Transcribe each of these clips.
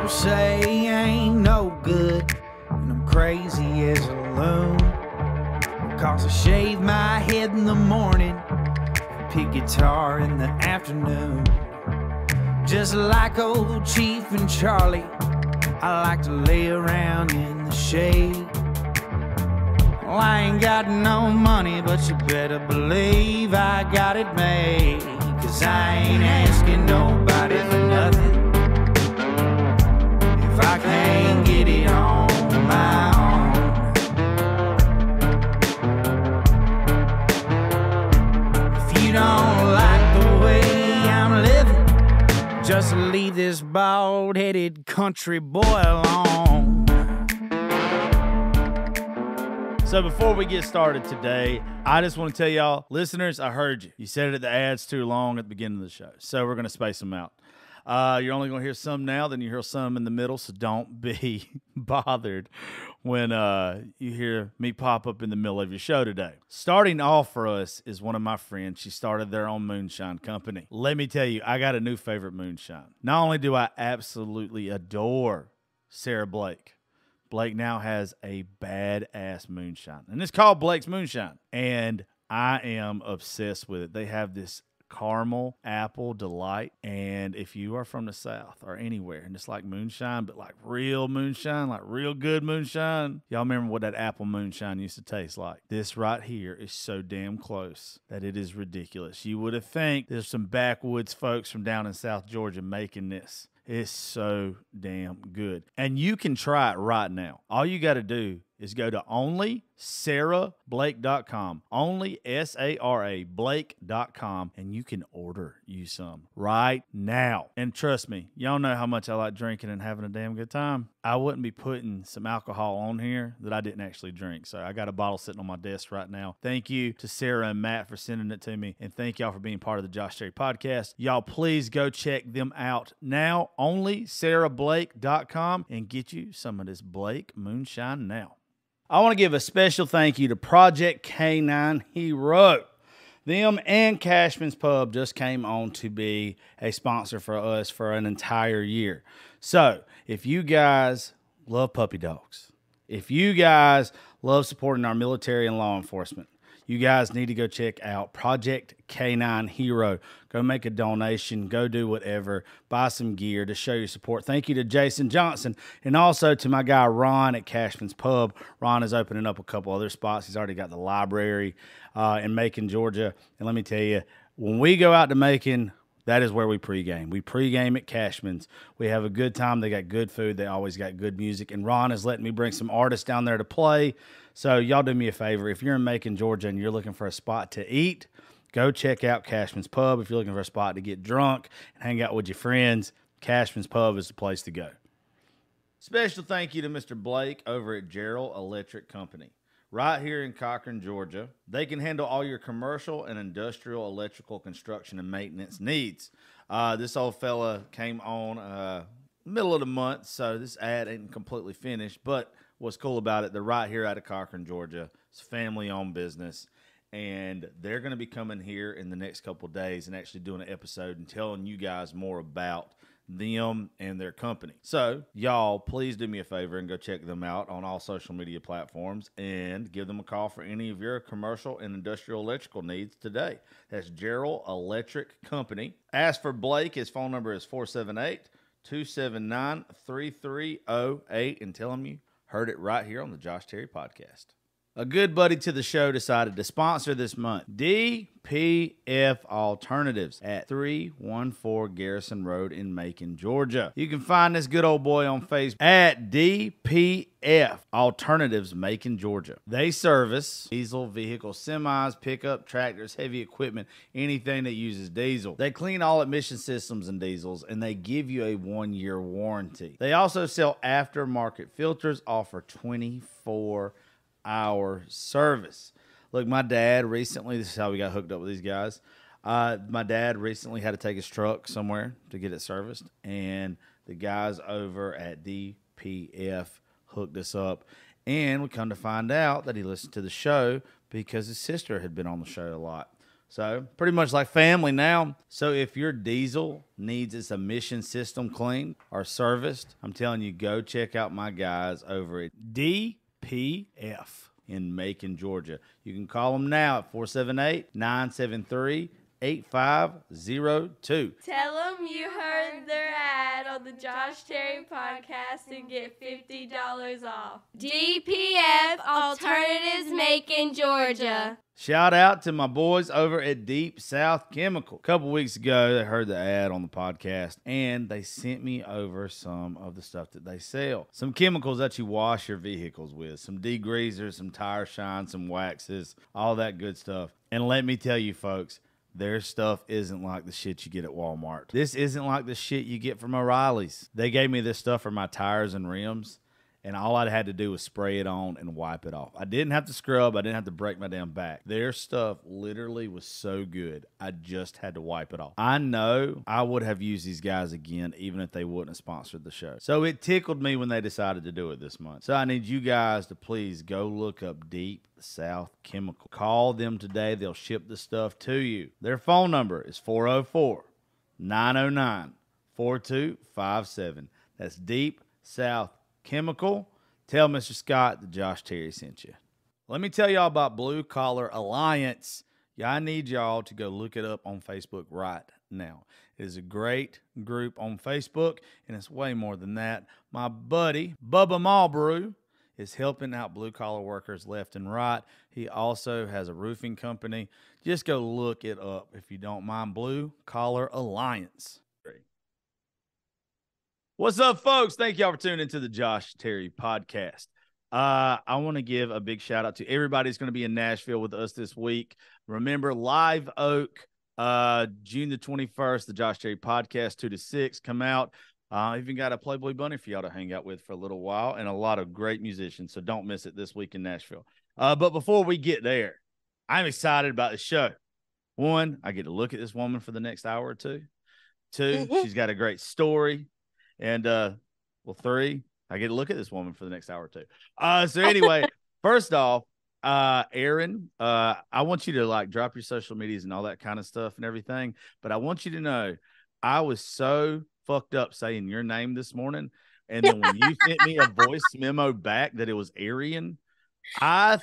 say ain't no good, and I'm crazy as a loon. Cause I shave my head in the morning and pick guitar in the afternoon. Just like old Chief and Charlie, I like to lay around in the shade. Well, I ain't got no money, but you better believe I got it made. Cause I ain't asking nobody for nothing if I can't get it on my own. If you don't like the way I'm living, just leave this bald-headed country boy alone. So before we get started today, I just want to tell y'all, listeners, I heard you. You said it, the ad's too long at the beginning of the show, so we're going to space them out. You're only going to hear some now, then you hear some in the middle, so don't be bothered when you hear me pop up in the middle of your show today. Starting off for us is one of my friends. She started their own moonshine company. Let me tell you, I got a new favorite moonshine. Not only do I absolutely adore Sarah Blake, Blake now has a badass moonshine, and it's called Blake's Moonshine, and I am obsessed with it. They have this caramel apple delight, and if you are from the South or anywhere and it's like moonshine, but like real moonshine, like real good moonshine, y'all remember what that apple moonshine used to taste like? This right here is so damn close that it is ridiculous. You would have think there's some backwoods folks from down in South Georgia making this. It's so damn good. And you can try it right now. All you got to do is go to onlysarahblake.com, only S-A-R-A Blake.com, and you can order you some right now. And trust me, y'all know how much I like drinking and having a damn good time. I wouldn't be putting some alcohol on here that I didn't actually drink. So I got a bottle sitting on my desk right now. Thank you to Sarah and Matt for sending it to me, and thank y'all for being part of the Josh Terry podcast. Y'all please go check them out now, onlysarahblake.com, and get you some of this Blake Moonshine now. I want to give a special thank you to Project K9 Hero. Them and Cashman's Pub just came on to be a sponsor for us for an entire year. So if you guys love puppy dogs, if you guys love supporting our military and law enforcement, you guys need to go check out Project K9 Hero. Go make a donation. Go do whatever. Buy some gear to show your support. Thank you to Jason Johnson and also to my guy Ron at Cashman's Pub. Ron is opening up a couple other spots. He's already got the library in Macon, Georgia. And let me tell you, when we go out to Macon, that is where we pregame. We pregame at Cashman's. We have a good time. They got good food. They always got good music. And Ron is letting me bring some artists down there to play. So y'all do me a favor. If you're in Macon, Georgia, and you're looking for a spot to eat, go check out Cashman's Pub. If you're looking for a spot to get drunk and hang out with your friends, Cashman's Pub is the place to go. Special thank you to Mr. Blake over at Gerald Electric Company. Right here in Cochran, Georgia. They can handle all your commercial and industrial electrical construction and maintenance needs. This old fella came on middle of the month, so this ad ain't completely finished, but what's cool about it, they're right here out of Cochran, Georgia. It's a family-owned business, and they're going to be coming here in the next couple of days and actually doing an episode and telling you guys more about them and their company. So, y'all, please do me a favor and go check them out on all social media platforms and give them a call for any of your commercial and industrial electrical needs today. That's Gerald Electric Company. Ask for Blake. His phone number is 478-279-3308, and tell him you heard it right here on the Josh Terry podcast. A good buddy to the show decided to sponsor this month. DPF Alternatives at 314 Garrison Road in Macon, Georgia. You can find this good old boy on Facebook at DPF Alternatives, Macon, Georgia. They service diesel vehicles, semis, pickup, tractors, heavy equipment, anything that uses diesel. They clean all emission systems and diesels, and they give you a 1-year warranty. They also sell aftermarket filters, offer 24-hour service. Look, my dad recently, this is how we got hooked up with these guys. My dad recently had to take his truck somewhere to get it serviced, and the guys over at DPF hooked us up, and we come to find out that he listened to the show because his sister had been on the show a lot. So pretty much like family now. So if your diesel needs its emission system cleaned or serviced, I'm telling you, go check out my guys over at DPF in Macon, Georgia. You can call them now at 478-973-8502. Tell them you heard their ad on the Josh Terry podcast and get $50 off. DPF Alternatives Macon, Georgia. Shout out to my boys over at Deep South Chemical. A couple weeks ago, they heard the ad on the podcast, and they sent me over some of the stuff that they sell. Some chemicals that you wash your vehicles with, some degreasers, some tire shine, some waxes, all that good stuff. And let me tell you, folks, their stuff isn't like the shit you get at Walmart. This isn't like the shit you get from O'Reilly's. They gave me this stuff for my tires and rims, and all I had to do was spray it on and wipe it off. I didn't have to scrub. I didn't have to break my damn back. Their stuff literally was so good, I just had to wipe it off. I know I would have used these guys again even if they wouldn't have sponsored the show. So it tickled me when they decided to do it this month. So I need you guys to please go look up Deep South Chemical. Call them today. They'll ship the stuff to you. Their phone number is 404-909-4257. That's Deep South Chemical. Tell Mr. Scott that Josh Terry sent you. Let me tell y'all about Blue Collar Alliance. Yeah, I need y'all to go look it up on Facebook right now. It is a great group on Facebook, and it's way more than that. My buddy, Bubba Malbrew, is helping out blue-collar workers left and right. He also has a roofing company. Just go look it up if you don't mind. Blue Collar Alliance. What's up, folks? Thank y'all for tuning into the Josh Terry podcast. I want to give a big shout out to everybody who's going to be in Nashville with us this week. Remember, Live Oak, June the 21st, the Josh Terry podcast, 2 to 6. Come out. Even got a Playboy Bunny for y'all to hang out with for a little while and a lot of great musicians. So don't miss it this week in Nashville. But before we get there, I'm excited about the show. One, I get to look at this woman for the next hour or two. Two, she's got a great story. And, three, I get to look at this woman for the next hour or two. So anyway, first off, Aaryn, I want you to like drop your social medias and all that kind of stuff and everything. But I want you to know I was so fucked up saying your name this morning. And then when you sent me a voice memo back that it was Aaryn, I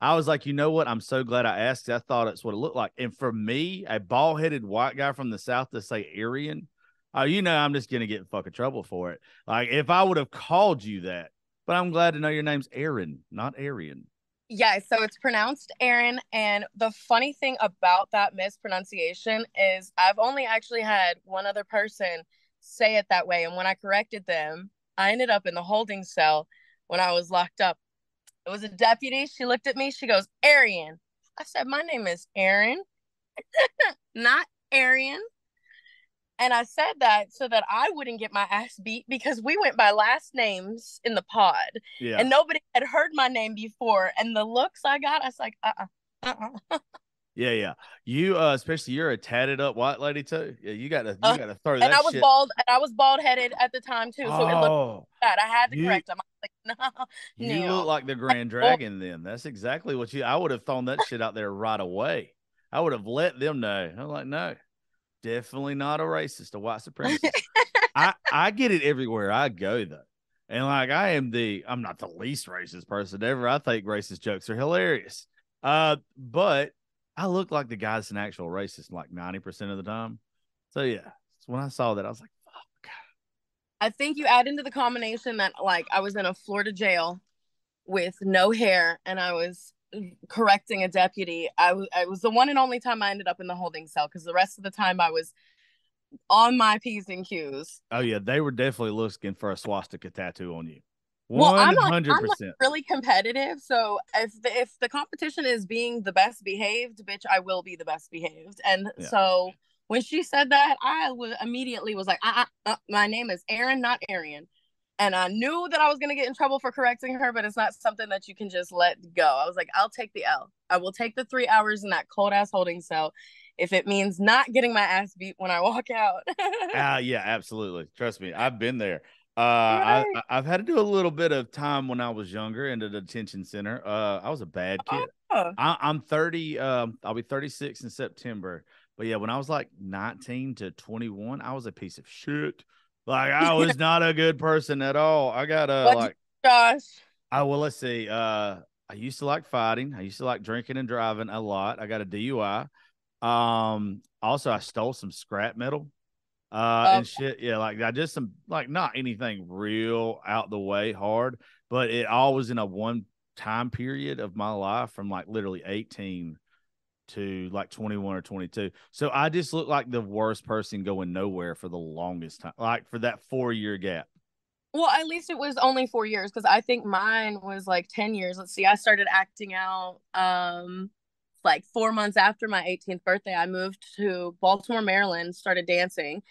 was like, you know what? I'm so glad I asked. I thought it's what it looked like. And for me, a bald-headed white guy from the South to say Aaryn, I'm just going to get in fucking trouble for it. Like, if I would have called you that, but I'm glad to know your name's Aaryn, not Aaryn. Yeah, so it's pronounced Aaryn. And the funny thing about that mispronunciation is I've only actually had one other person say it that way. And when I corrected them, I ended up in the holding cell when I was locked up. It was a deputy. She looked at me. She goes, Aaryn. I said, my name is Aaryn, not Aaryn. And I said that so that I wouldn't get my ass beat because we went by last names in the pod. Yeah. And nobody had heard my name before. And the looks I got, I was like, Yeah. You, especially you're a tatted up white lady too. Yeah, you gotta throw that and I was shit. bald, and I was bald headed at the time too. So it looked bad. I had to correct him. I was like, no. You look like the Grand Dragon then. That's exactly what I would have thrown that shit out there right away. I would have let them know. I'm like, no. Definitely not a racist, a white supremacist. I get it everywhere I go, though. And like, I'm not the least racist person ever. I think racist jokes are hilarious. But I look like the guy that's an actual racist like 90% of the time. So yeah, so when I saw that, I was like, fuck. I think you add into the combination that like I was in a Florida jail with no hair and I was correcting a deputy. I was the one and only time I ended up in the holding cell because the rest of the time I was on my P's and Q's. Oh yeah, they were definitely looking for a swastika tattoo on you. 100%. Well, I'm like really competitive, so if the competition is being the best behaved, bitch, I will be the best behaved. And so when she said that, I immediately was like, my name is Aaryn, not Aaryn. And I knew that I was going to get in trouble for correcting her, but it's not something that you can just let go. I was like, I'll take the L. I will take the 3 hours in that cold ass holding cell if it means not getting my ass beat when I walk out. Yeah, absolutely. Trust me. I've been there. I've had to do a little bit of time when I was younger in the detention center. I was a bad kid. Oh. I'm 30. I'll be 36 in September. But yeah, when I was like 19 to 21, I was a piece of shit. Like I was not a good person at all. I got What, Josh? let's see. I used to like fighting. I used to like drinking and driving a lot. I got a DUI. Also I stole some scrap metal. And shit. Yeah, like I just some like not anything real out the way hard, but it all was in a one time period of my life from like literally 18 to like 21 or 22. So I just looked like the worst person going nowhere for the longest time, like for that 4 year gap. Well, at least it was only 4 years because I think mine was like 10 years. Let's see, I started acting out like 4 months after my 18th birthday. I moved to Baltimore, Maryland, started dancing,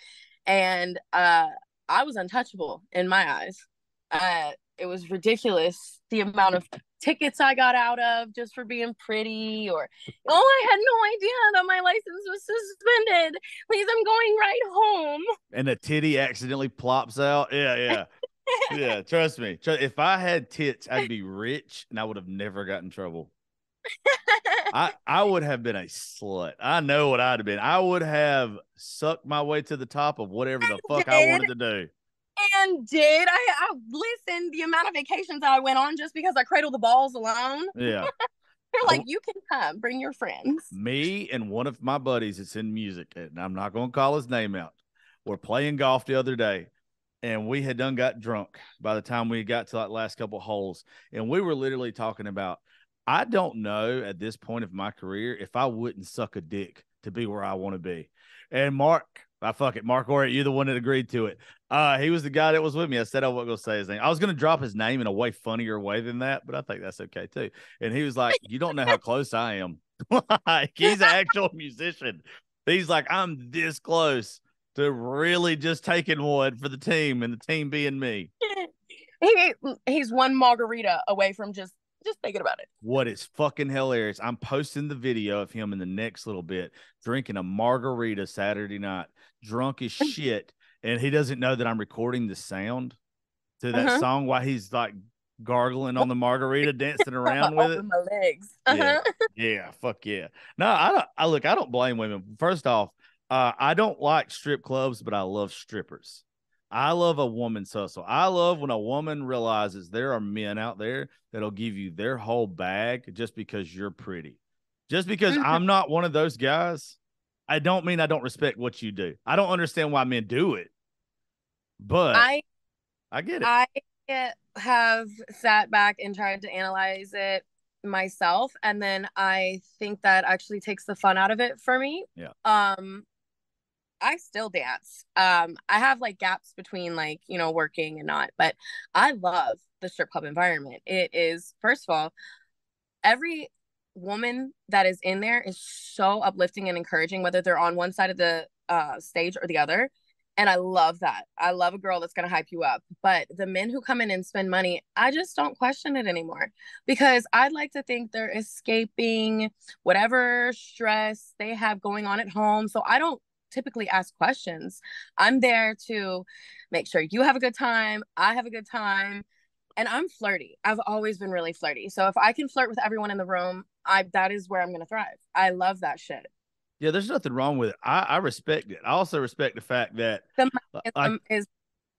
and I was untouchable in my eyes. It was ridiculous the amount of tickets I got out of just for being pretty, or I had no idea that my license was suspended. Please, I'm going right home. And a titty accidentally plops out. Yeah. Yeah, trust me. If I had tits, I'd be rich and I would have never gotten in trouble. I would have been a slut. I know what I'd have been. I would have sucked my way to the top of whatever the fuck I wanted to do. And did I listen, the amount of vacations I went on just because I cradled the balls alone? Yeah. They're like, you can come, bring your friends. Me and one of my buddies that's in music, and I'm not going to call his name out, were playing golf the other day, and we had done got drunk by the time we got to that last couple of holes. And we were literally talking about, I don't know at this point of my career if I wouldn't suck a dick to be where I want to be. And Mark, Mark Orritt, you're the one that agreed to it. He was the guy that was with me. I said I wasn't going to say his name. I was going to drop his name in a way funnier way than that, but I think that's okay too. And he was like, you don't know how close I am. Like, he's an actual musician. He's like, I'm this close to really just taking one for the team and the team being me. He's one margarita away from just thinking about it. What is fucking hilarious? I'm posting the video of him in the next little bit drinking a margarita Saturday night, drunk as shit, and he doesn't know that I'm recording the sound to that song while he's like gargling on the margarita, dancing around with it. My legs. Yeah, fuck yeah. No, I don't blame women. First off, I don't like strip clubs, but I love strippers. I love a woman's hustle. I love when a woman realizes there are men out there that'll give you their whole bag just because you're pretty. Just because I'm not one of those guys, I don't mean I don't respect what you do. I don't understand why men do it, but I get it. I have sat back and tried to analyze it myself, and then I think that actually takes the fun out of it for me. Yeah. I still dance. I have like gaps between like, working and not, but I love the strip club environment. It is, first of all, every woman that is in there is so uplifting and encouraging, whether they're on one side of the stage or the other. And I love that. I love a girl that's going to hype you up. But the men who come in and spend money, I just don't question it anymore, because I'd like to think they're escaping whatever stress they have going on at home. So I don't typically ask questions. I'm there to make sure you have a good time, I have a good time, and I'm flirty. I've always been really flirty. So if I can flirt with everyone in the room, that is where I'm going to thrive. I love that shit. Yeah, there's nothing wrong with it. I respect it. I also respect the fact that the money is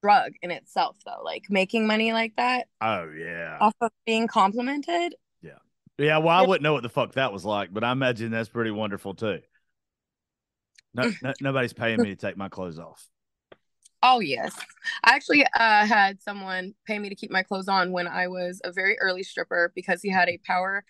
drug in itself, though. Like making money like that. Oh yeah. Off of being complimented. Yeah. Well, I wouldn't know what the fuck that was like, but I imagine that's pretty wonderful too. No, nobody's paying me to take my clothes off. Oh, yes. I actually had someone pay me to keep my clothes on when I was a very early stripper, because he had a power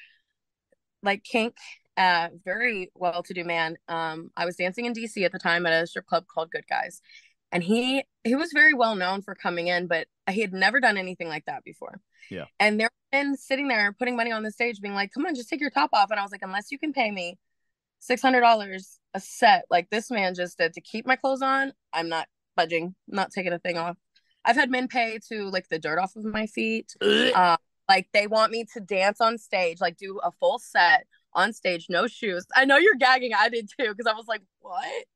like kink, very well-to-do man. I was dancing in DC at the time at a strip club called Good Guys. And he was very well known for coming in, but he had never done anything like that before. Yeah. And they're sitting there putting money on the stage being like, come on, just take your top off. And I was like, unless you can pay me $600 a set like this man just did to keep my clothes on, I'm not budging, not taking a thing off. I've had men pay to lick the dirt off of my feet. Like they want me to dance on stage, like do a full set on stage, no shoes. I know you're gagging. I did too, because I was like, what?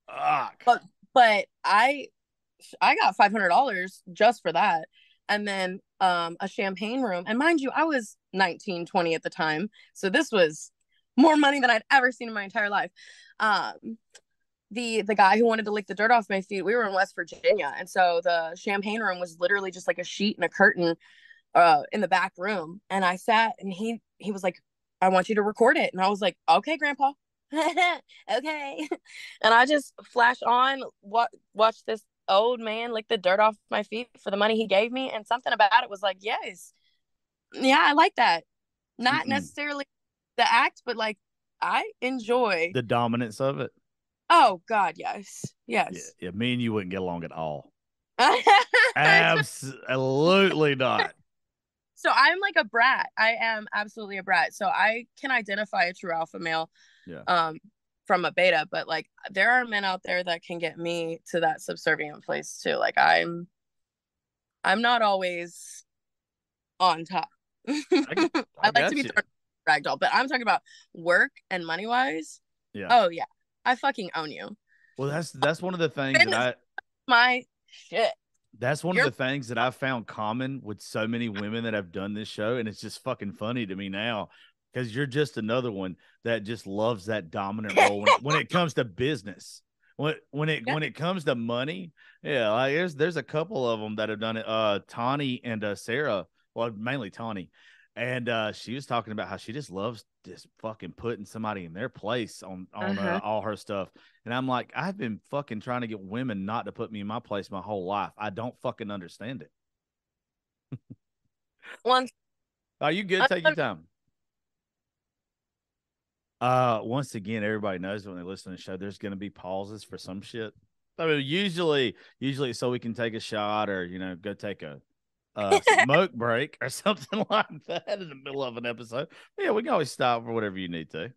But I got $500 just for that. And then a champagne room. And mind you, I was 19, 20 at the time. So this was more money than I'd ever seen in my entire life. The guy who wanted to lick the dirt off my feet, we were in West Virginia, and so the champagne room was literally just like a sheet and a curtain in the back room. And I sat, and he was like, I want you to record it. And I was like, okay, grandpa. Okay. And I just flash on, watch this old man lick the dirt off my feet for the money he gave me. And something about it was like, yes, yeah, I like that. Not necessarily the act, but like I enjoy the dominance of it. Oh God, yes. Yes. Yeah, me and you wouldn't get along at all. Absolutely not. So I'm like a brat. I am absolutely a brat. So I can identify a true alpha male from a beta, but like there are men out there that can get me to that subservient place too. Like I'm not always on top. I like to be ragdoll, but I'm talking about work and money wise. Yeah. Oh yeah. I fucking own you. Well, that's one of the things that my shit. That's one of the things that I've found common with so many women that have done this show, and it's just fucking funny to me now because you're just another one that just loves that dominant role when it comes to business. When it comes to money, yeah, like there's a couple of them that have done it. Tawny and Sarah, well, mainly Tawny. And she was talking about how she just loves just fucking putting somebody in their place on all her stuff. And I'm like, I've been fucking trying to get women not to put me in my place my whole life. I don't fucking understand it. Are you good? Take your time. Once again, everybody knows when they listen to the show, there's going to be pauses for some shit. I mean, usually so we can take a shot or, go take a smoke break or something like that in the middle of an episode. But yeah, we can always stop for whatever you need to.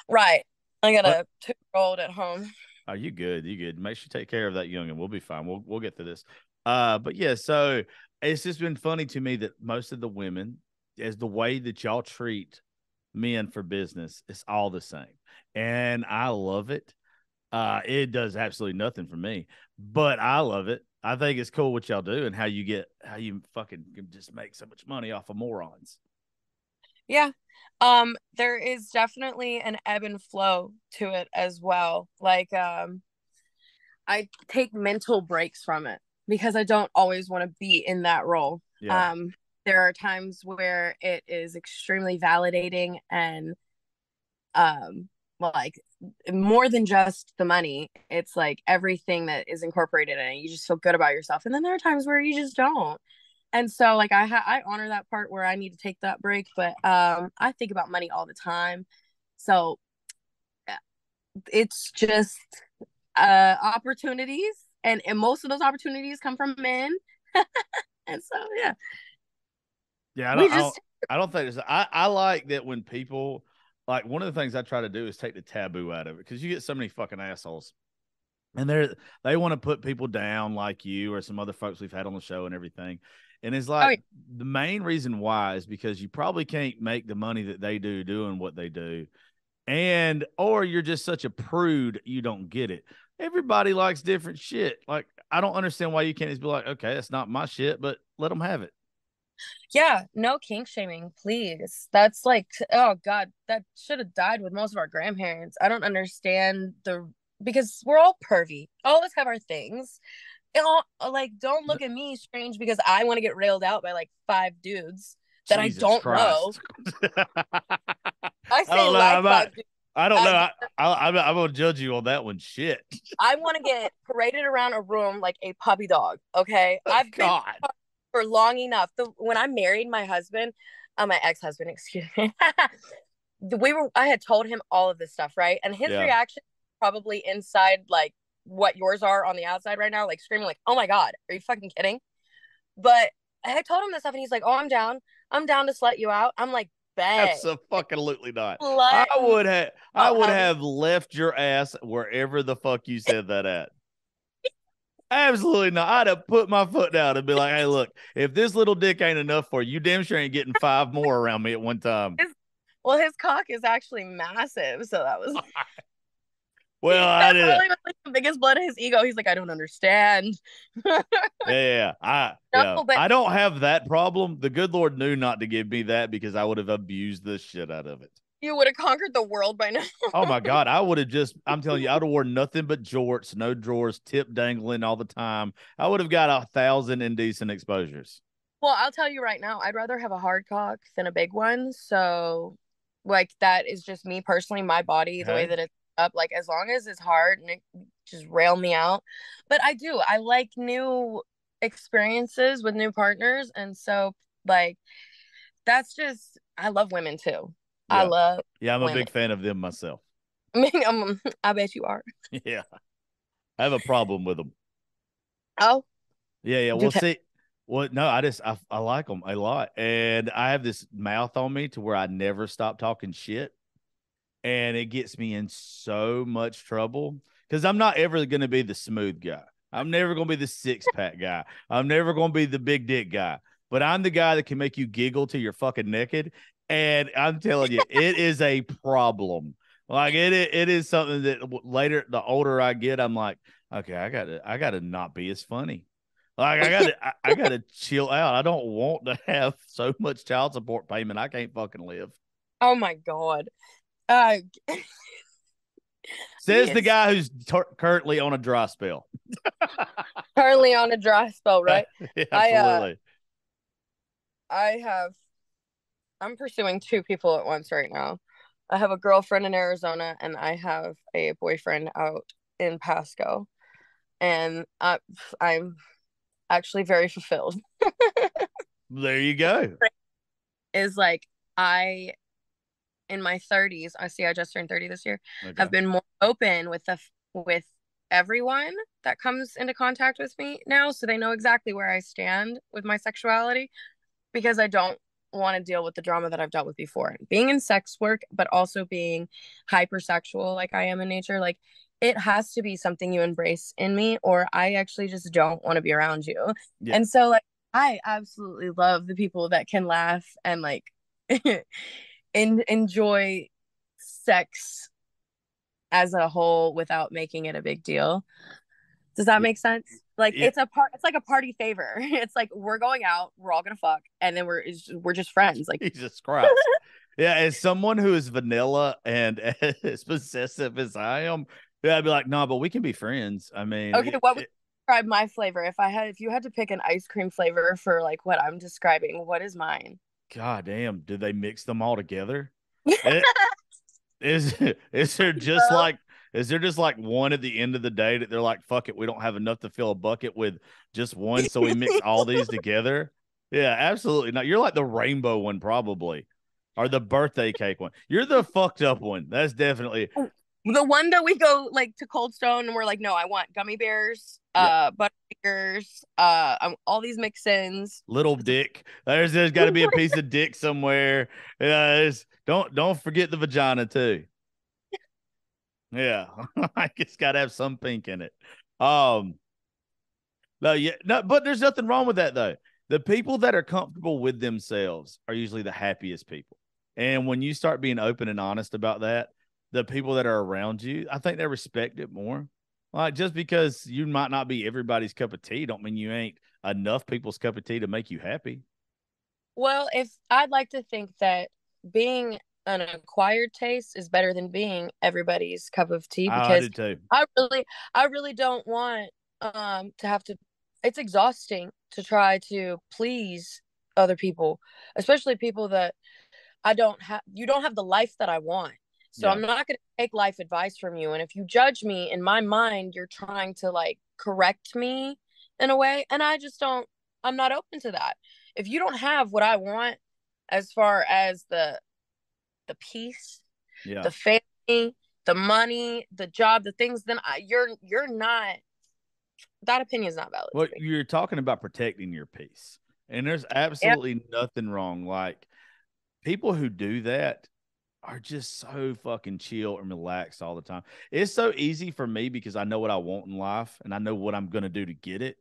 Right. I got a 2-year-old at home. Oh, you good. Make sure you take care of that youngin'. We'll be fine. We'll get through this. But yeah, so it's just been funny to me that most of the women, as the way that y'all treat men for business, it's all the same. And I love it. It does absolutely nothing for me, but I love it. I think it's cool what y'all do and how you fucking just make so much money off of morons. Yeah. There is definitely an ebb and flow to it as well. Like, I take mental breaks from it because I don't always want to be in that role. Yeah. There are times where it is extremely validating and, like more than just the money. It's like everything that is incorporated in it. You just feel good about yourself. And then there are times where you just don't. And so like I honor that part where I need to take that break, but I think about money all the time. So it's just opportunities, and most of those opportunities come from men. And so yeah. Yeah, I don't think I like that when people, like, one of the things I try to do is take the taboo out of it, because you get so many fucking assholes. And they want to put people down like you or some other folks we've had on the show and everything. And it's like, the main reason why is because you probably can't make the money that they do doing what they do. Or you're just such a prude, you don't get it. Everybody likes different shit. Like, I don't understand why you can't just be like, okay, that's not my shit, but let them have it. Yeah, no kink shaming, please. That's like, oh God, that should have died with most of our grandparents. I don't understand because we're all pervy. All of us have our things. Like, don't look at me strange because I want to get railed out by like 5 dudes that Jesus I don't Christ. Know. I say like 5 dudes. I don't know. I'm going to judge you on that one. Shit. I want to get paraded around a room like a puppy dog. Okay. Oh, God. Been for long enough. When I married my husband, my ex-husband, excuse me, I had told him all of this stuff, right? And his reaction probably inside like what yours are on the outside right now, like screaming like, oh my God, are you fucking kidding? But I had told him this stuff and he's like, oh, I'm down to slut you out. I'm like, bet. Absolutely not. I would have left your ass wherever the fuck you said that at. Absolutely not. I'd have put my foot down and be like, hey, look, if this little dick ain't enough for you, damn sure ain't getting 5 more around me at one time. His cock is actually massive. So that was... Well, I did. Probably like the biggest blood of his ego. He's like, I don't understand. Yeah. I don't have that problem. The good Lord knew not to give me that because I would have abused the shit out of it. You would have conquered the world by now. Oh my God. I would have just, I'm telling you, I would have worn nothing but jorts, no drawers, tip dangling all the time. I would have got 1,000 indecent exposures. Well, I'll tell you right now, I'd rather have a hard cock than a big one. So, like, that is just me personally, my body, the way Okay. that it's up. Like, as long as it's hard and it just rail me out. But I like new experiences with new partners. And so, like, that's just, I love women too. I Yeah. love Yeah. I'm a women. big fan of them myself. I mean, I bet you are. Yeah. I have a problem with them. Oh, Yeah. Yeah. do Well, tell. see, well, no, I like them a lot. And I have this mouth on me to where I never stop talking shit. And it gets me in so much trouble because I'm not ever going to be the smooth guy. I'm never going to be the six pack guy. I'm never going to be the big dick guy. But I'm the guy that can make you giggle till you're fucking naked. And I'm telling you, it is a problem. Like it is something that later, the older I get, I'm like, okay, I gotta not be as funny. Like I gotta chill out. I don't want to have so much child support payment. I can't fucking live. Oh my God. Uh, Says the yes. guy who's currently on a dry spell. Currently on a dry spell, right? Yeah, absolutely. I have I'm pursuing two people at once right now. I have a girlfriend in Arizona and I have a boyfriend out in Pasco. And I'm actually very fulfilled. There you go. Is like I in my 30s, I just turned 30 this year, Okay. have been more open with everyone that comes into contact with me now, so they know exactly where I stand with my sexuality because I don't want to deal with the drama that I've dealt with before. Being in sex work, but also being hypersexual like I am in nature, like it has to be something you embrace in me, or I actually just don't want to be around you. Yeah. And so, like, I absolutely love the people that can laugh and like enjoy sex as a whole without making it a big deal. Does that make sense? Like Yeah. it's like a party favor. It's like we're going out, we're all gonna fuck, and then we're just friends. Like Jesus Christ. Yeah, as someone who is vanilla and as possessive as I am, yeah, I'd be like, no, but we can be friends. I mean, okay, what would you describe my flavor? If you had to pick an ice cream flavor for like what I'm describing, what is mine? God damn, did they mix them all together? It, is is there just Bro. like is there just like one at the end of the day that they're like, fuck it, we don't have enough to fill a bucket with just one, so we mix all these together? Yeah, absolutely not. You're like the rainbow one, probably, or the birthday cake one. You're the fucked up one. That's definitely The one that we go like to Cold Stone and we're like, no, I want gummy bears, yeah. butterfingers, all these mix-ins. Little dick. There's got to be a piece of dick somewhere. Don't forget the vagina too. Yeah, I just got to have some pink in it. No, yeah, no, but there's nothing wrong with that though. The people that are comfortable with themselves are usually the happiest people. And when you start being open and honest about that, the people that are around you, I think they respect it more. Like just because you might not be everybody's cup of tea, don't mean you ain't enough people's cup of tea to make you happy. Well, if I'd like to think that being an acquired taste is better than being everybody's cup of tea I because did too. I really don't want to have to it's exhausting to try to please other people, especially people that I don't have you don't have the life that I want. So Yeah. I'm not going to take life advice from you, and if you judge me in my mind, you're trying to like correct me in a way, and I'm not open to that. If you don't have what I want as far as the peace, Yeah. the family, the money, the job, the things, then you're not that opinion is not valid. Well, you're talking about protecting your peace, and there's absolutely nothing wrong. Like people who do that are just so fucking chill and relaxed all the time. It's so easy for me because I know what I want in life and I know what I'm going to do to get it.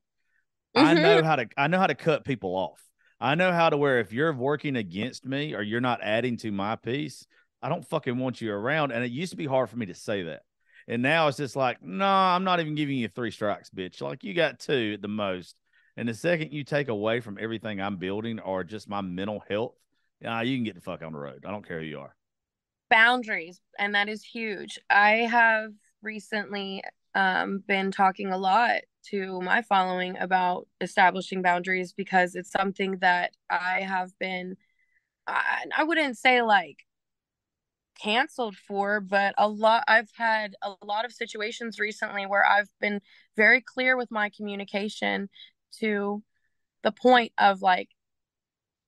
I know how to cut people off. I know how to where if you're working against me or you're not adding to my peace, I don't fucking want you around. And it used to be hard for me to say that. And now it's just like, no, I'm not even giving you 3 strikes, bitch. Like you got 2 at the most. And the second you take away from everything I'm building or just my mental health, you can get the fuck on the road. I don't care who you are. Boundaries, and that is huge. I have recently been talking a lot to my following about establishing boundaries because it's something that I have been, I wouldn't say like canceled for, but I've had a lot of situations recently where I've been very clear with my communication to the point of like,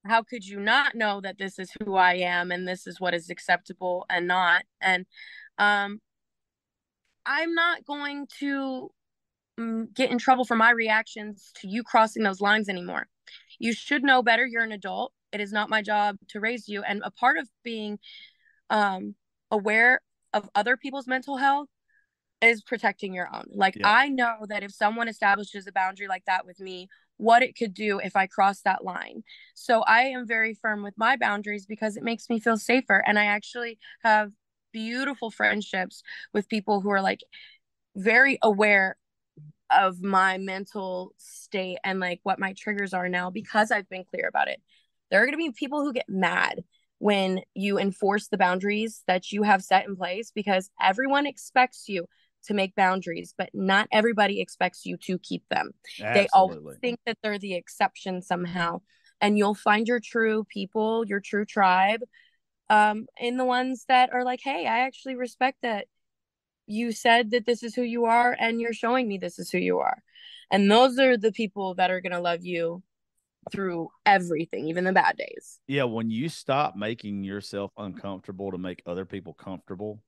how could you not know that this is who I am and this is what is acceptable and not? And um, I'm not going to get in trouble for my reactions to you crossing those lines anymore. You should know better. You're an adult. It is not my job to raise you. And a part of being um, aware of other people's mental health is protecting your own. Like, Yeah. I know that if someone establishes a boundary like that with me, what it could do if I cross that line. So I am very firm with my boundaries because it makes me feel safer. And I actually have beautiful friendships with people who are like very aware of my mental state and like what my triggers are now because I've been clear about it. There are going to be people who get mad when you enforce the boundaries that you have set in place because everyone expects you to make boundaries, but not everybody expects you to keep them. They always Absolutely. think that they're the exception somehow. And you'll find your true people, your true tribe, in the ones that are like, hey, I actually respect that you said that this is who you are and you're showing me this is who you are. And those are the people that are going to love you through everything, even the bad days. Yeah, when you stop making yourself uncomfortable to make other people comfortable,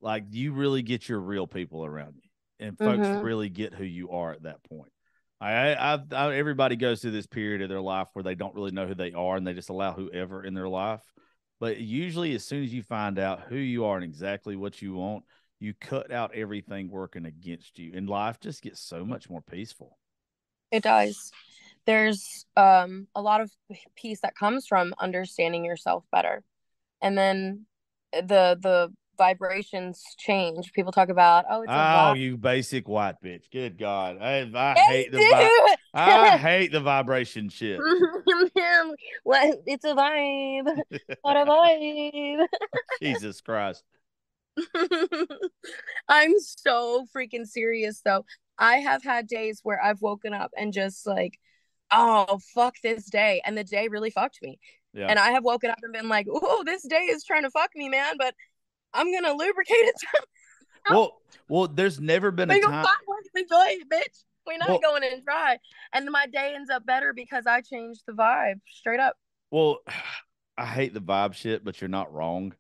like you really get your real people around you, and folks really get who you are at that point. Everybody goes through this period of their life where they don't really know who they are, and they just allow whoever in their life. But usually, as soon as you find out who you are and exactly what you want, you cut out everything working against you, and life just gets so much more peaceful. It does. There's a lot of peace that comes from understanding yourself better. And then the vibrations change. People talk about, oh, it's a Oh, vibe. you basic white bitch! Good God, I They hate I do. hate the vibration shit. What? It's a vibe. What a vibe. Jesus Christ. I'm so freaking serious though. I have had days where I've woken up and just like, oh, fuck this day. And the day really fucked me. Yeah. And I have woken up and been like, oh, this day is trying to fuck me, man, but I'm going to lubricate it. Well, there's never been a We time. enjoy it, bitch. We're not Well, going in dry. And my day ends up better because I changed the vibe straight up. well, I hate the vibe shit, but you're not wrong.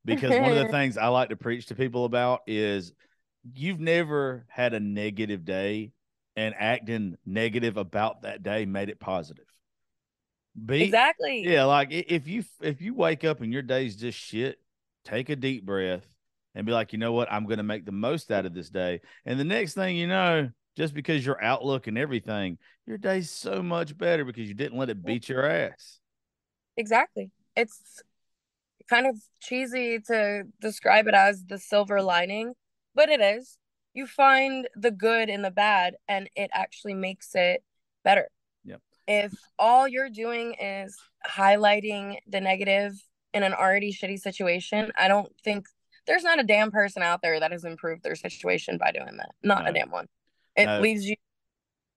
Because one of the things I like to preach to people about is you've never had a negative day and acting negative about that day made it positive. Exactly. Yeah, like if you wake up and your day's just shit, take a deep breath and be like, you know what, I'm going to make the most out of this day. And the next thing you know, just because your outlook and everything, your day's so much better because you didn't let it beat your ass. Exactly. It's kind of cheesy to describe it as the silver lining, but it is. You find the good in the bad and it actually makes it better. Yep. If all you're doing is highlighting the negative in an already shitty situation, I don't think there's not a damn person out there that has improved their situation by doing that. Not a damn one. It leaves you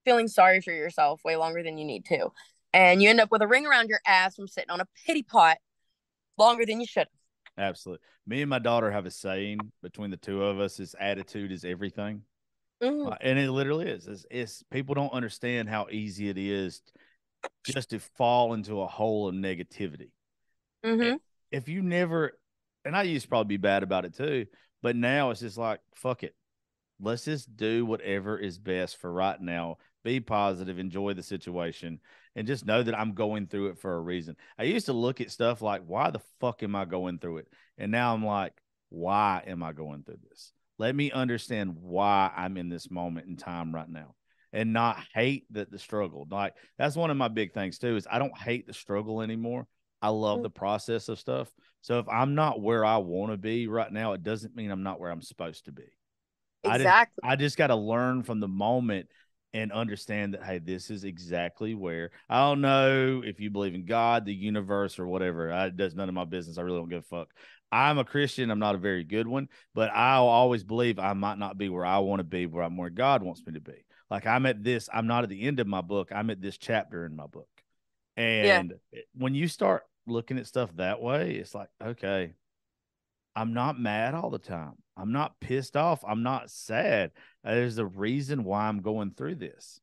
feeling sorry for yourself way longer than you need to. And you end up with a ring around your ass from sitting on a pity pot longer than you should have. Absolutely. Me and my daughter have a saying between the two of us is attitude is everything. And it literally is. It's people don't understand how easy it is just to fall into a hole of negativity. If you never, and I used to probably be bad about it too, but now it's just like, fuck it. Let's just do whatever is best for right now. Be positive, enjoy the situation, and just know that I'm going through it for a reason. I used to look at stuff like, why the fuck am I going through it? And now I'm like, why am I going through this? Let me understand why I'm in this moment in time right now and not hate the struggle. Like, that's one of my big things too, is I don't hate the struggle anymore. I love the process of stuff. So if I'm not where I want to be right now, it doesn't mean I'm not where I'm supposed to be. Exactly. I just got to learn from the moment and understand that, hey, this is exactly where. I don't know if you believe in God, the universe, or whatever. It does none of my business. I really don't give a fuck. I'm a Christian. I'm not a very good one, but I'll always believe I might not be where I want to be, where I'm where God wants me to be. Like I'm not at the end of my book. I'm at this chapter in my book. Yeah. And when you start looking at stuff that way, it's like, okay, I'm not mad all the time. I'm not pissed off. I'm not sad. There's a reason why I'm going through this.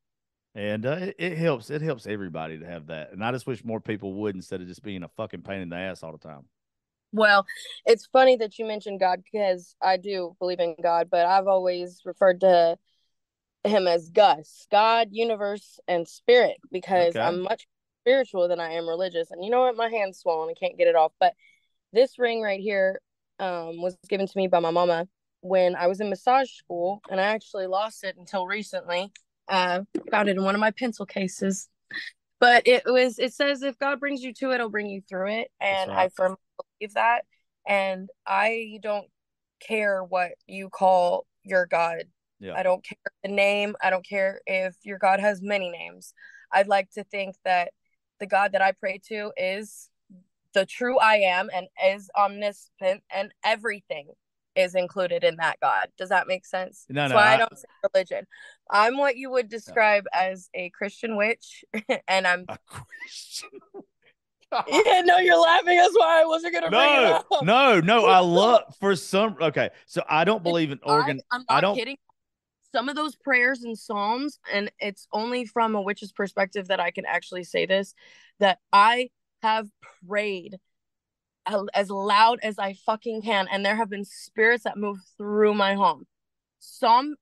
And it helps. It helps everybody to have that. And I just wish more people would instead of just being a fucking pain in the ass all the time. Well, it's funny that you mentioned God because I do believe in God, but I've always referred to him as Gus, God, universe, and spirit, because Okay. I'm much spiritual than I am religious. And you know what? My hand's swollen. I can't get it off. But this ring right here was given to me by my mama when I was in massage school, and I actually lost it until recently. Found it in one of my pencil cases. But it says if God brings you to it, he'll bring you through it. That's And right. I firmly believe that. And I don't care what you call your God. Yeah. I don't care the name. I don't care if your God has many names. I'd like to think that the God that I pray to is the true I am and is omniscient, and everything is included in that God. Does that make sense? No, That's no. why I don't say religion. I'm what you would Yeah. describe as a Christian witch, and I'm A Christian. yeah, no, you're laughing. That's why I wasn't gonna bring it No, up. no. I love for some. Okay, so I don't believe in organ. I'm I not don't. kidding. Some of those prayers and psalms, and it's only from a witch's perspective that I can actually say this, that I have prayed as loud as I fucking can, and there have been spirits that move through my home. Psalm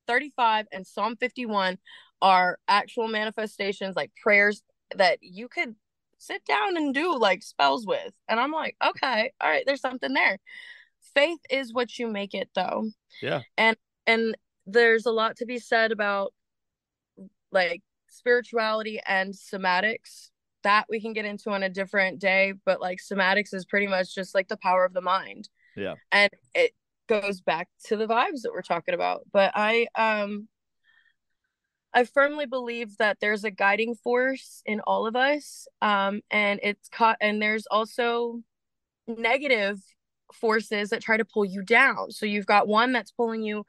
35 and Psalm 51 are actual manifestations, like prayers that you could sit down and do like spells with. And I'm like, okay, all right, there's something there. Faith is what you make it, though. Yeah. And there's a lot to be said about like spirituality and somatics that we can get into on a different day, but like somatics is pretty much just like the power of the mind. Yeah. And it goes back to the vibes that we're talking about. But I firmly believe that there's a guiding force in all of us, and it's caught, and there's also negative forces that try to pull you down. So you've got one that's pulling you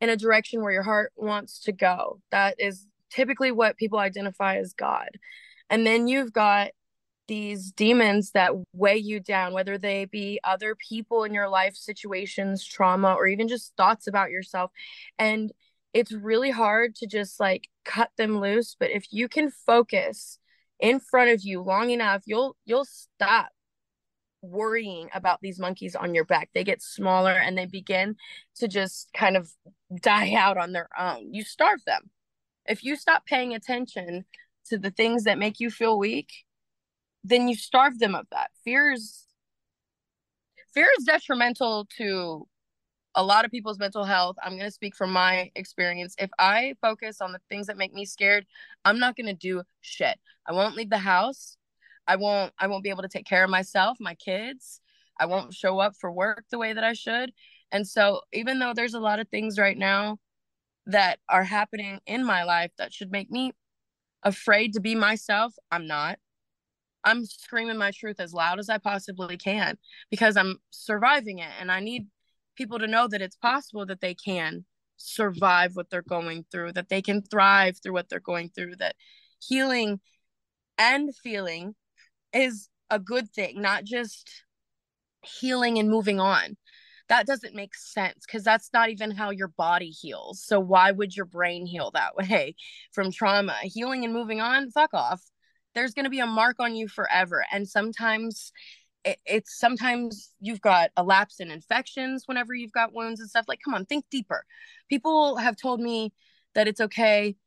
in a direction where your heart wants to go. That is typically what people identify as God. And then you've got these demons that weigh you down, whether they be other people in your life, situations, trauma, or even just thoughts about yourself. And it's really hard to just like cut them loose. But if you can focus in front of you long enough, you'll stop worrying about these monkeys on your back. They get smaller and they begin to just kind of die out on their own. You starve them. If you stop paying attention to the things that make you feel weak, then you starve them of that. Fear is detrimental to a lot of people's mental health. I'm going to speak from my experience. If I focus on the things that make me scared, I'm not going to do shit. I won't leave the house. I won't be able to take care of myself, my kids. I won't show up for work the way that I should. And so even though there's a lot of things right now that are happening in my life that should make me afraid to be myself, I'm not. I'm screaming my truth as loud as I possibly can because I'm surviving it. And I need people to know that it's possible that they can survive what they're going through, that they can thrive through what they're going through, that healing and feeling is a good thing, not just healing and moving on. That doesn't make sense because that's not even how your body heals. So why would your brain heal that way from trauma? Healing and moving on, fuck off. There's going to be a mark on you forever. And sometimes sometimes you've got a lapse in infections whenever you've got wounds and stuff. Like, come on, think deeper. People have told me that it's okay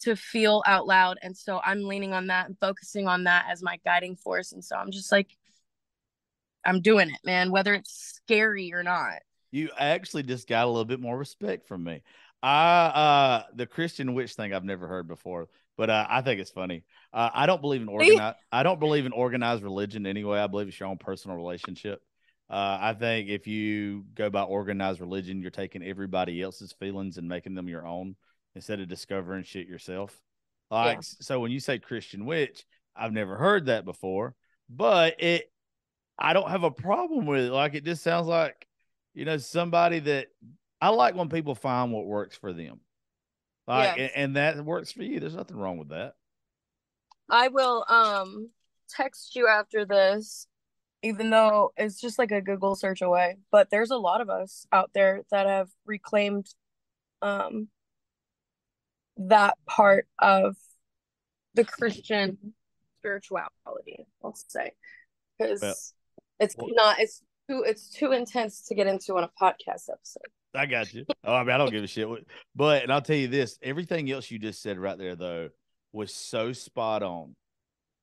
to feel out loud. And so I'm leaning on that and focusing on that as my guiding force. And so I'm just like, I'm doing it, man, whether it's scary or not. You actually just got a little bit more respect from me. The Christian witch thing I've never heard before, but I think it's funny. I don't believe in organized religion anyway. I believe it's your own personal relationship. I think if you go by organized religion, you're taking everybody else's feelings and making them your own instead of discovering shit yourself. So when you say Christian witch, I've never heard that before, but I don't have a problem with it. Like, it just sounds like, somebody that I like when people find what works for them. Like, Yes. and that works for you. There's nothing wrong with that. I will text you after this, even though it's just like a Google search away. But there's a lot of us out there that have reclaimed um that part of the Christian spirituality, let's say. Well, Because it's well, not it's too intense to get into on a podcast episode. I got you. Oh, I mean, I don't give a shit. But, and I'll tell you this, everything else you just said right there, though, was so spot on.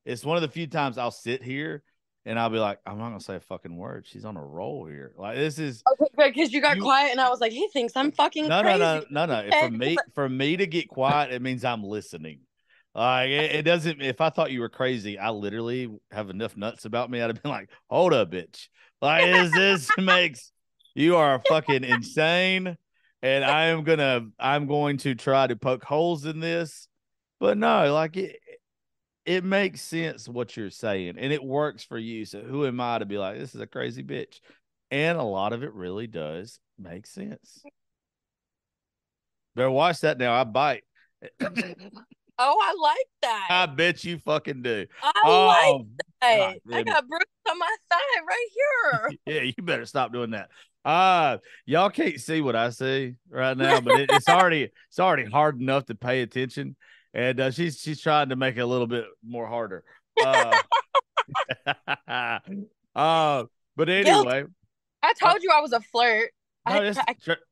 It's one of the few times I'll sit here and I'll be like, I'm not going to say a fucking word. She's on a roll here. Like, this is. Okay, good, because you got You, quiet and I was like, he thinks I'm fucking no, no, crazy. no, no, no. For me to get quiet, it means I'm listening. Like, it doesn't. If I thought you were crazy, I literally have enough nuts about me. I'd have been like, hold up, bitch. Like, this makes you are fucking insane, and I'm going to try to poke holes in this. But no, like, it makes sense what you're saying, and it works for you. So who am I to be like, this is a crazy bitch? And a lot of it really does make sense. Better watch that now. I bite. Oh, I like that. I bet you fucking do. I Oh, like that. God, I got bruises on my thigh right here. yeah, you better stop doing that. Y'all can't see what I see right now, but it's already hard enough to pay attention, and she's trying to make it a little bit more harder. But anyway, I told you I was a flirt. no,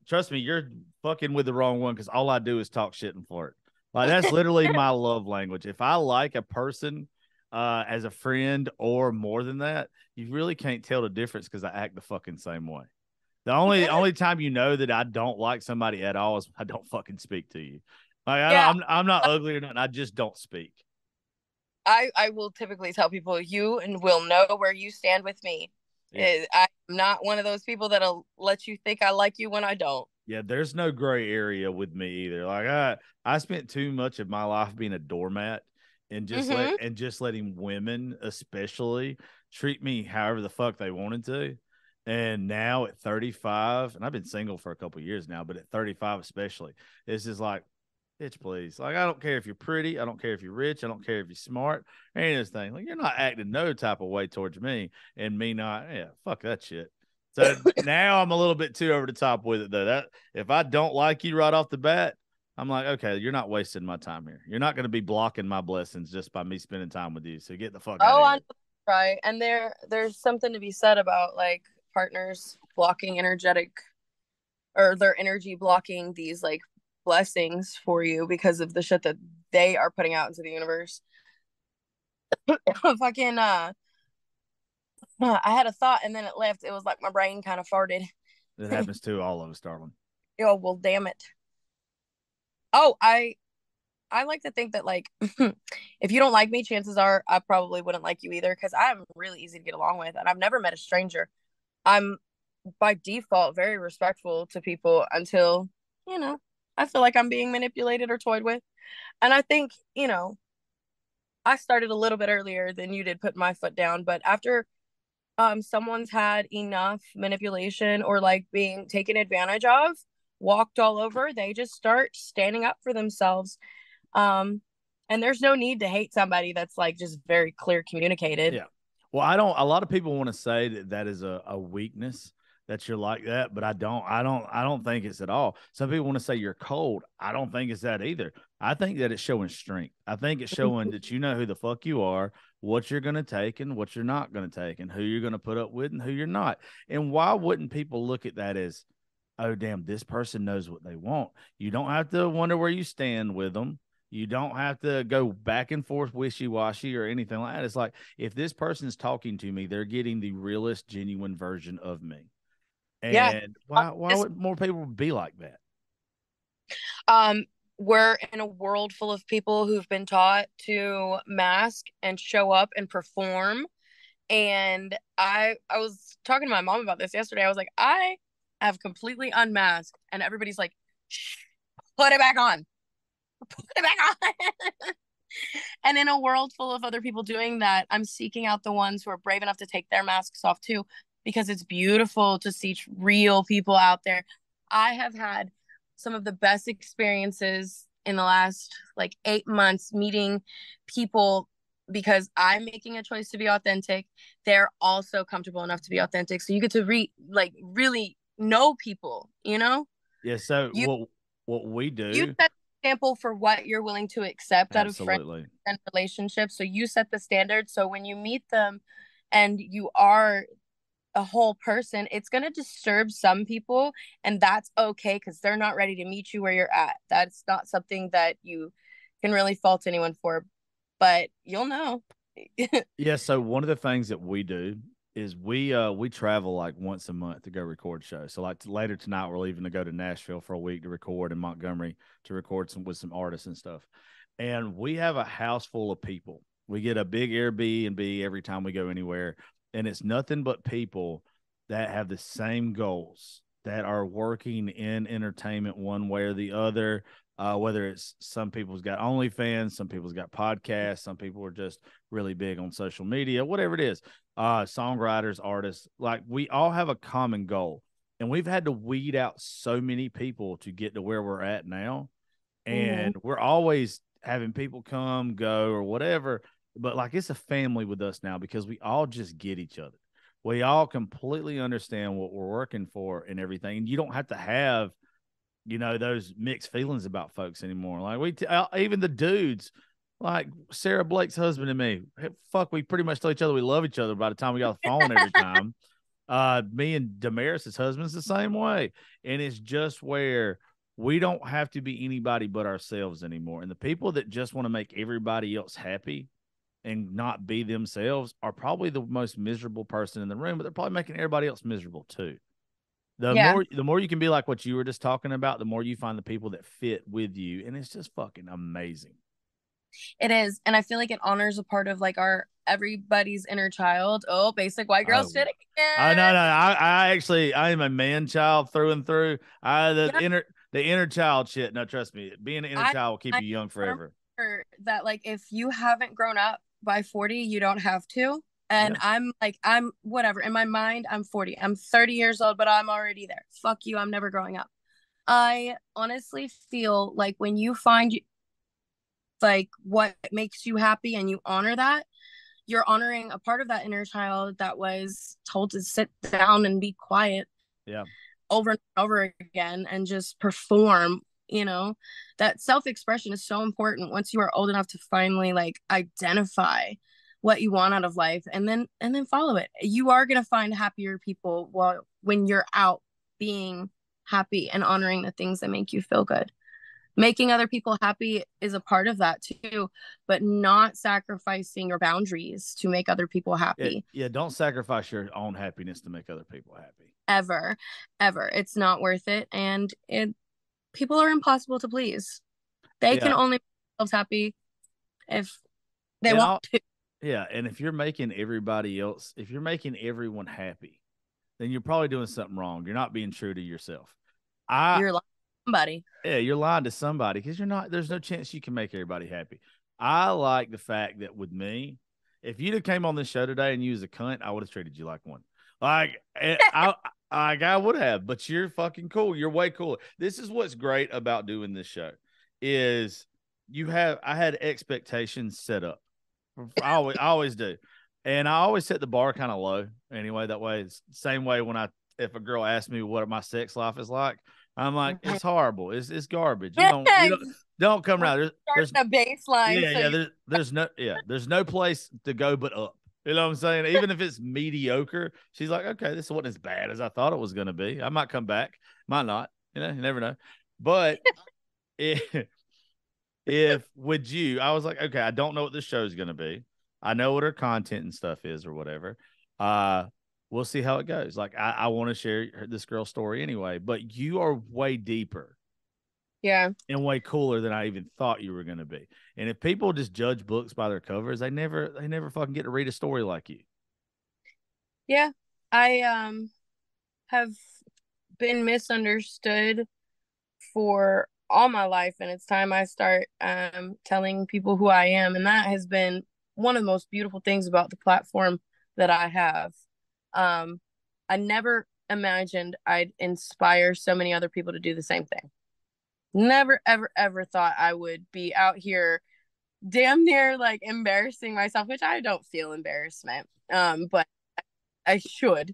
trust me, you're fucking with the wrong one, because all I do is talk shit and flirt. Like, that's literally my love language. If I like a person as a friend or more than that, you really can't tell the difference because I act the fucking same way. The only time you know that I don't like somebody at all is I don't fucking speak to you. Like, I'm not ugly or nothing. I just don't speak. I will typically tell people you and will know where you stand with me. Yeah. I'm not one of those people that'll let you think I like you when I don't. Yeah, there's no gray area with me either. Like, I spent too much of my life being a doormat and just letting women especially treat me however the fuck they wanted to. And now at 35, and I've been single for a couple years now, but at 35 especially, it's just like, bitch, please. Like, I don't care if you're pretty, I don't care if you're rich, I don't care if you're smart, any of this thing. Like, you're not acting no type of way towards me, and me not. Yeah, fuck that shit. So now I'm a little bit too over the top with it, though. That if I don't like you right off the bat, I'm like, okay, you're not wasting my time here. You're not going to be blocking my blessings just by me spending time with you. So get the fuck out of here. Right. And there's something to be said about like partners blocking energetic, or their energy blocking these like blessings for you because of the shit that they are putting out into the universe. Fucking I had a thought and then it left. It was like my brain kind of farted. It happens to all of us, darling. Oh, well, damn it. Oh, I like to think that like if you don't like me, chances are I probably wouldn't like you either, because I'm really easy to get along with and I've never met a stranger. I'm by default very respectful to people until, I feel like I'm being manipulated or toyed with. And I think, I started a little bit earlier than you did putting my foot down, but after someone's had enough manipulation or like being taken advantage of, walked all over, they just start standing up for themselves. And there's no need to hate somebody that's like just very clear communicated. Yeah. Well, a lot of people want to say that is a weakness, that you're like that, but I don't think it's at all. Some people want to say you're cold. I don't think it's that either. I think that it's showing strength. I think it's showing that you know who the fuck you are, what you're going to take and what you're not going to take, and who you're going to put up with and who you're not. And why wouldn't people look at that as, oh, damn, this person knows what they want? You don't have to wonder where you stand with them. You don't have to go back and forth wishy-washy or anything like that. It's like, if this person's talking to me, they're getting the realest, genuine version of me. And why would more people be like that? We're in a world full of people who've been taught to mask and show up and perform. And I was talking to my mom about this yesterday. I was like, I have completely unmasked, and everybody's like, shh, put it back on. Put it back on. And in a world full of other people doing that, I'm seeking out the ones who are brave enough to take their masks off too, because it's beautiful to see real people out there. I have had some of the best experiences in the last like 8 months meeting people because I'm making a choice to be authentic. They're also comfortable enough to be authentic. So you get to really know people, you know? Yeah. So You what we you do, set the example for what you're willing to accept out of friends absolutely. and relationships. So you set the standard. So when you meet them and you are a whole person, it's going to disturb some people, and that's okay because they're not ready to meet you where you're at. That's not something that you can really fault anyone for, but you'll know. Yeah, so one of the things that we do is we travel like once a month to go record shows. So like later tonight we're leaving to go to Nashville for a week to record, in Montgomery to record some with some artists and stuff. And we have a house full of people. We get a big Airbnb every time we go anywhere, and it's nothing but people that have the same goals, that are working in entertainment one way or the other. Whether it's some people's got OnlyFans, some people's got podcasts, some people are just really big on social media, whatever it is. Songwriters, artists, like we all have a common goal. And we've had to weed out so many people to get to where we're at now. And we're always having people come, go, or whatever. But like it's a family with us now because we all just get each other. We all completely understand what we're working for and everything. And you don't have to have, those mixed feelings about folks anymore. Like even the dudes, like Sarah Blake's husband and me, fuck, we pretty much tell each other we love each other by the time we got the phone every time. Me and Damaris's husband's the same way. And it's just where we don't have to be anybody but ourselves anymore. And the people that just want to make everybody else happy and not be themselves are probably the most miserable person in the room, but they're probably making everybody else miserable too. Yeah, The more you can be like what you were just talking about, the more you find the people that fit with you, and it's just fucking amazing. it is. And I feel like it honors a part of like our everybody's inner child. Oh, basic white girl Oh, shit I no again. no. I am a man child through and through. Yeah, The inner child shit. No, trust me, being an inner I child will keep I'm you young a firm forever. believer that like if you haven't grown up by 40, you don't have to. And Yeah, I'm whatever. In my mind, I'm 40. I'm 30 years old, but I'm already there. Fuck you. I'm never growing up. I honestly feel like when you find like what makes you happy and you honor that, you're honoring a part of that inner child that was told to sit down and be quiet yeah. over and over again and just perform. That self-expression is so important once you are old enough to finally like identify what you want out of life and then follow it. You are going to find happier people when you're out being happy and honoring the things that make you feel good. Making other people happy is a part of that too, but not sacrificing your boundaries to make other people Yeah, happy. yeah. Don't sacrifice your own happiness to make other people happy. Ever, ever. It's not worth it. And people are impossible to please. They can Yeah, only make themselves happy if they and want I'll to. yeah. And if you're making everyone happy, then you're probably doing something wrong. You're not being true to yourself. I You're like somebody. Yeah, you're lying to somebody because you're not. There's no chance you can make everybody happy. I like the fact that with me, if you'd have came on this show today and you was a cunt, I would have treated you like one. Like I would have. But you're fucking cool. You're way cooler. This is what's great about doing this show, is I had expectations set up. I always do, and I always set the bar kind of low. Anyway, that way it's the same way when if a girl asks me what my sex life is like. I'm like, it's horrible. It's garbage. You don't come We're around. starting a baseline. Yeah, So yeah. There's no place to go but up. You know what I'm saying? Even if it's mediocre, she's like, okay, this wasn't as bad as I thought it was gonna be. I might come back, might not. You never know. But if with you, I was like, okay, I don't know what this show is gonna be. I know what her content and stuff is or whatever. Uh, we'll see how it goes. Like I want to share this girl's story anyway, but you are way deeper yeah. and way cooler than I even thought you were going to be. And if people just judge books by their covers, they never fucking get to read a story like you. Yeah. I have been misunderstood for all my life, and it's time I start telling people who I am. And that has been one of the most beautiful things about the platform that I have. I never imagined I'd inspire so many other people to do the same thing. Never, ever, ever thought I would be out here damn near like embarrassing myself, which I don't feel embarrassment. But I should.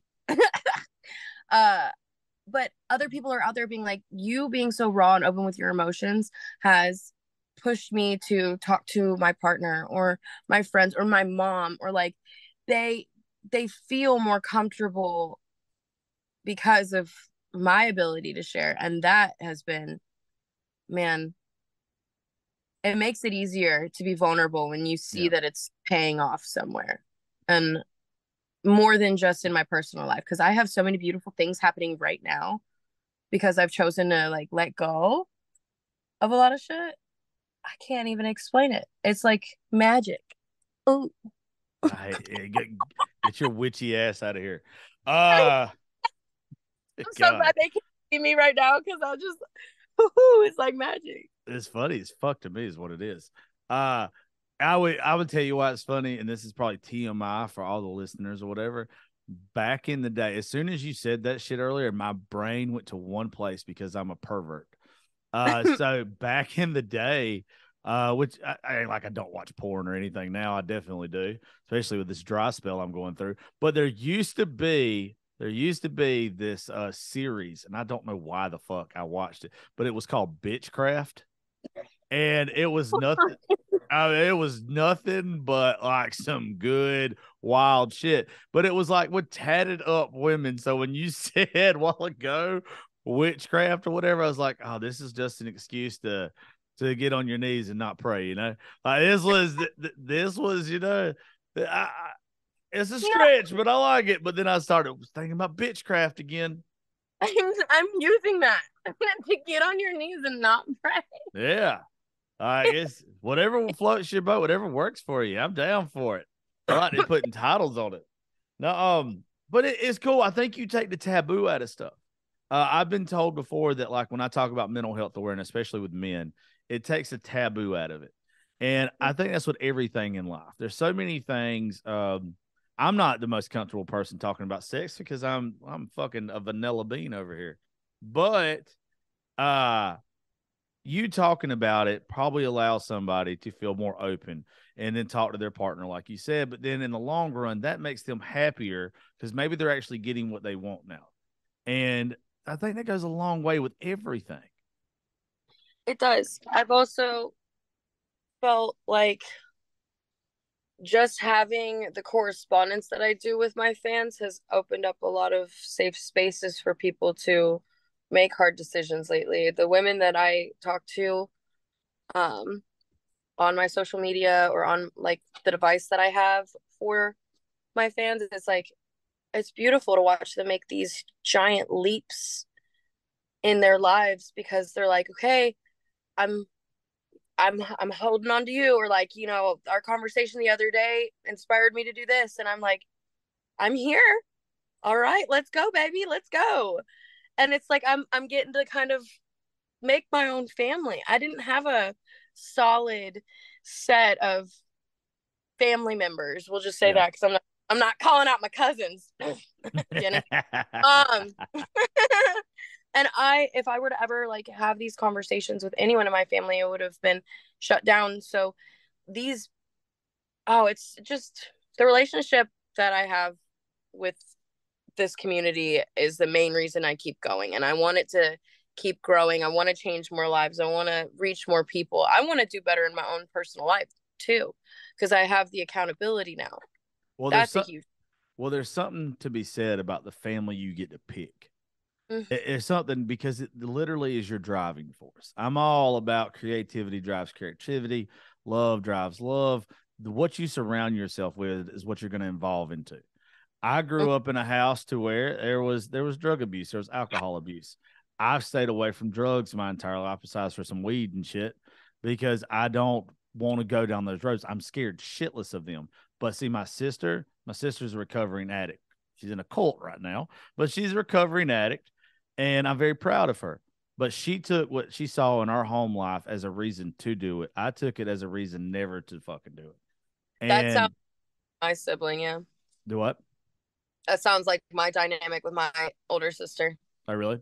But other people are out there being like, you being so raw and open with your emotions has pushed me to talk to my partner or my friends or my mom, or like they feel more comfortable because of my ability to share. And that has been, man, it makes it easier to be vulnerable when you see that it's paying off somewhere, and more than just in my personal life, because I have so many beautiful things happening right now because I've chosen to like let go of a lot of shit. I can't even explain it. It's like magic. Oh, Get your witchy ass out of here. I'm so glad they can't see me right now, because I'll just it's like magic. It's funny as fuck to me is what it is. I would tell you why it's funny, and this is probably TMI for all the listeners or whatever. Back in the day, as soon as you said that shit earlier, my brain went to one place because I'm a pervert. So back in the day, which I don't watch porn or anything now. I definitely do, especially with this dry spell I'm going through. But there used to be this series, and I don't know why the fuck I watched it, but it was called Bitchcraft, and it was nothing. I mean, it was nothing but like some good wild shit. But it was like with tatted up women. So when you said a while ago witchcraft or whatever, I was like, oh, this is just an excuse to get on your knees and not pray, you know? Like this was, you know, it's a stretch, but I like it. But then I started thinking about bitchcraft again. I'm using that to get on your knees and not pray. Yeah. I guess whatever floats your boat, whatever works for you, I'm down for it. I like it putting titles on it. No, but it's cool. I think you take the taboo out of stuff. I've been told before that, like, when I talk about mental health awareness, especially with men, it takes a taboo out of it. And I think that's what everything in life. There's so many things. I'm not the most comfortable person talking about sex because I'm fucking a vanilla bean over here. But you talking about it probably allows somebody to feel more open and then talk to their partner, like you said. But then in the long run, that makes them happier because maybe they're actually getting what they want now. And I think that goes a long way with everything. It does. I've also felt like just having the correspondence that I do with my fans has opened up a lot of safe spaces for people to make hard decisions lately. The women that I talk to on my social media or on like the device that I have for my fans, it's like it's beautiful to watch them make these giant leaps in their lives, because they're like, okay, I'm holding on to you, or like, you know, our conversation the other day inspired me to do this, and I'm like, I'm here. All right, let's go, baby, let's go. And it's like I'm getting to kind of make my own family. I didn't have a solid set of family members. We'll just say that, because I'm not calling out my cousins, Jenny. And if I were to ever like have these conversations with anyone in my family, it would have been shut down. So it's just the relationship that I have with this community is the main reason I keep going. And I want it to keep growing. I want to change more lives. I want to reach more people. I want to do better in my own personal life too, because I have the accountability now. Well, that's a huge. Well, there's something to be said about the family you get to pick. It's something, because it literally is your driving force. I'm all about creativity drives creativity, love drives love. What you surround yourself with is what you're going to evolve into. I grew up in a house to where there was drug abuse, there was alcohol abuse. I've stayed away from drugs my entire life, besides for some weed and shit, because I don't want to go down those roads. I'm scared shitless of them. But see, my sister's a recovering addict. She's in a cult right now, but she's a recovering addict. And I'm very proud of her. But she took what she saw in our home life as a reason to do it. I took it as a reason never to fucking do it. That sounds And like my sibling, yeah. do what? That sounds like my dynamic with my older sister. Oh, really?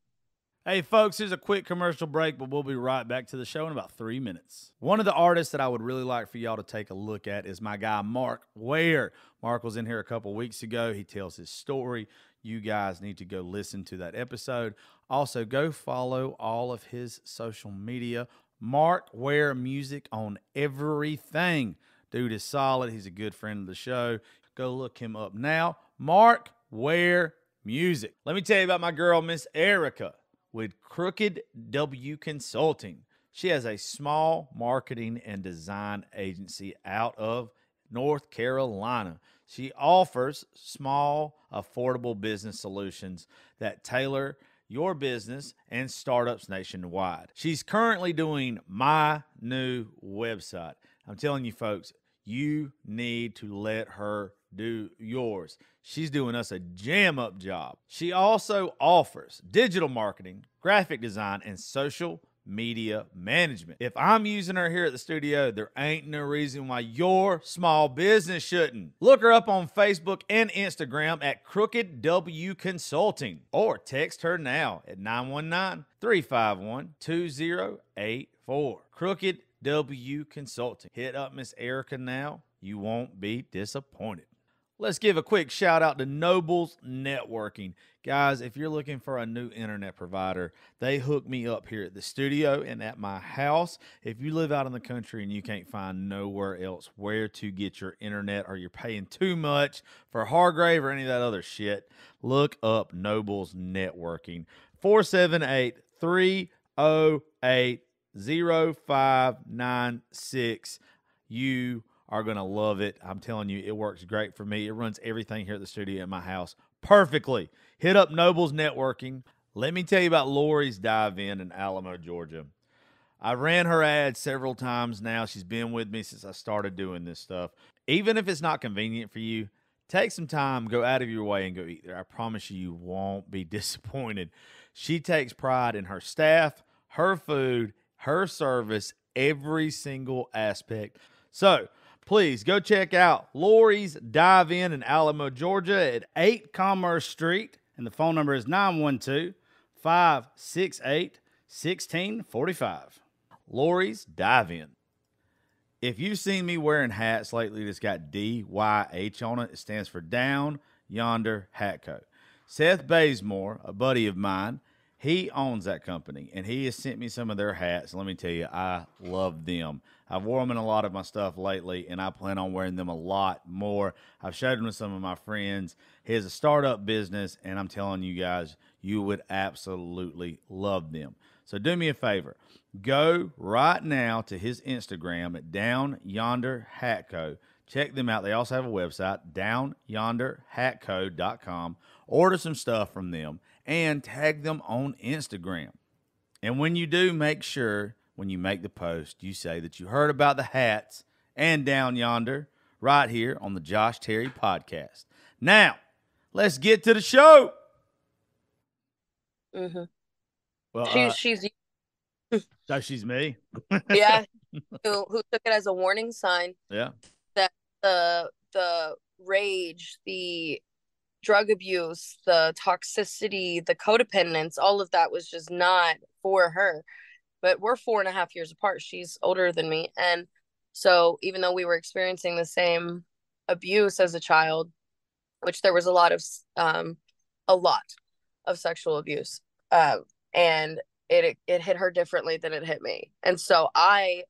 Hey, folks, here's a quick commercial break, but we'll be right back to the show in about 3 minutes. One of the artists that I would really like for y'all to take a look at is my guy, Mark Ware. Mark was in here a couple weeks ago. He tells his story. You guys need to go listen to that episode. Also, go follow all of his social media. Mark Ware Music on everything. Dude is solid. He's a good friend of the show. Go look him up now. Mark Ware Music. Let me tell you about my girl, Miss Erica, with Crooked W Consulting. She has a small marketing and design agency out of North Carolina. She offers small, affordable business solutions that tailor your business and startups nationwide. She's currently doing my new website. I'm telling you, folks, you need to let her do yours. She's doing us a jam-up job. She also offers digital marketing, graphic design, and social media management. If I'm using her here at the studio, there ain't no reason why your small business shouldn't. Look her up on Facebook and Instagram at Crooked W Consulting, or text her now at 919-351-2084. Crooked W Consulting. Hit up Miss Erica now. You won't be disappointed. Let's give a quick shout out to Nobles Networking. Guys, if you're looking for a new internet provider, they hook me up here at the studio and at my house. If you live out in the country and you can't find nowhere else where to get your internet, or you're paying too much for Hargrave or any of that other shit, look up Nobles Networking. 478-308-0596. You are going to love it. I'm telling you, it works great for me. It runs everything here at the studio at my house perfectly. Hit up Nobles Networking. Let me tell you about Lori's Dive-In in Alamo, Georgia. I ran her ad several times now. She's been with me since I started doing this stuff. Even if it's not convenient for you, take some time, go out of your way, and go eat there. I promise you won't be disappointed. She takes pride in her staff, her food, her service, every single aspect. So, please go check out Lori's Dive-In in Alamo, Georgia at 8 Commerce Street. And the phone number is 912-568-1645. Lori's Dive-In. If you've seen me wearing hats lately that's got DYH on it, it stands for Down Yonder Hat Co. Seth Bazemore, a buddy of mine, he owns that company, and he has sent me some of their hats. And let me tell you, I love them. I've worn them in a lot of my stuff lately, and I plan on wearing them a lot more. I've showed them to some of my friends. He has a startup business, and I'm telling you guys, you would absolutely love them. So do me a favor. Go right now to his Instagram at Down Yonder Hat Co. Check them out. They also have a website, downyonderhatco.com. Order some stuff from them and tag them on Instagram. And when you do, make sure when you make the post, you say that you heard about the hats and Down Yonder right here on the Josh Terry Podcast. Now, let's get to the show. Mm-hmm. Well, she's so she's me. yeah, who took it as a warning sign. Yeah. That the rage, the drug abuse, the toxicity, the codependence, all of that was just not for her. But we're 4.5 years apart. She's older than me. And so even though we were experiencing the same abuse as a child, which there was a lot of sexual abuse, and it hit her differently than it hit me. And so I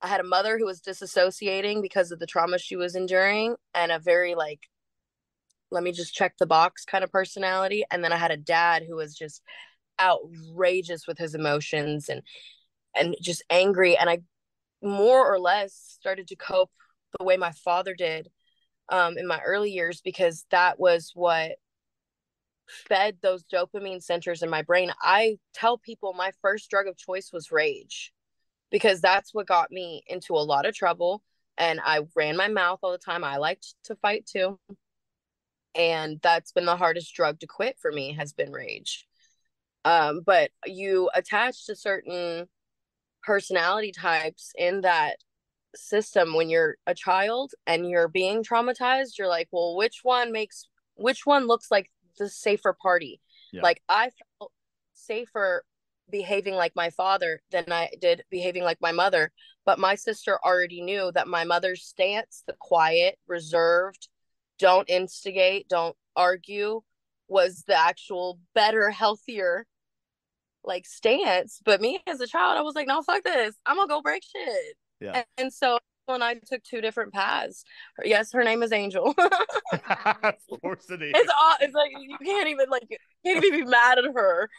had a mother who was disassociating because of the trauma she was enduring, and a very let me just check the box kind of personality. And then I had a dad who was just outrageous with his emotions and just angry. And I more or less started to cope the way my father did in my early years, because that was what fed those dopamine centers in my brain. I tell people my first drug of choice was rage, because that's what got me into a lot of trouble. And I ran my mouth all the time. I liked to fight too. And that's been the hardest drug to quit for me, has been rage. But you attach to certain personality types in that system when you're a child and you're being traumatized. You're like, well, which one looks like the safer party? Yeah. Like, I felt safer behaving like my father than I did behaving like my mother. But my sister already knew that my mother's stance, the quiet, reserved, don't instigate, don't argue, was the actual better, healthier like stance. But me as a child, I was like, no, fuck this. I'm gonna go break shit. Yeah. And so when I took two different paths, yes, her name is Angel. Of course it is. It's like you can't even be mad at her.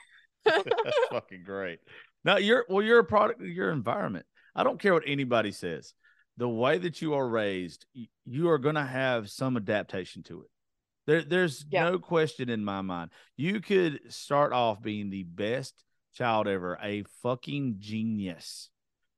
That's fucking great. No, you're a product of your environment. I don't care what anybody says. The way that you are raised, you are gonna have some adaptation to it. There's no question in my mind. You could start off being the best child ever, a fucking genius.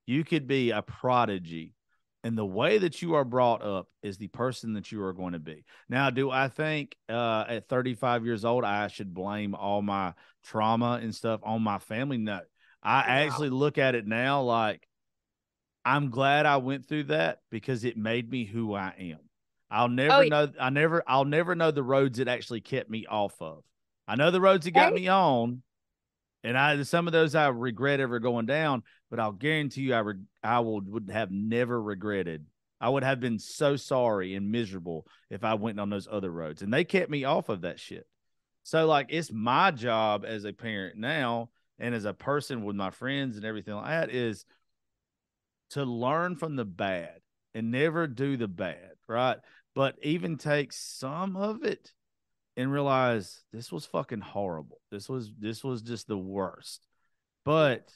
You could be a prodigy. And the way that you are brought up is the person that you are going to be. Now, do I think at 35 years old, I should blame all my trauma and stuff on my family? No. I actually look at it now like I'm glad I went through that because it made me who I am. I'll never know the roads that actually kept me off of. I know the roads that got me on, and some of those I regret ever going down, but I'll guarantee you would have never regretted. I would have been so sorry and miserable if I went on those other roads, and they kept me off of that shit. So like, it's my job as a parent now and as a person with my friends and everything like that is to learn from the bad and never do the bad, right? But even take some of it and realize this was fucking horrible. This was just the worst. But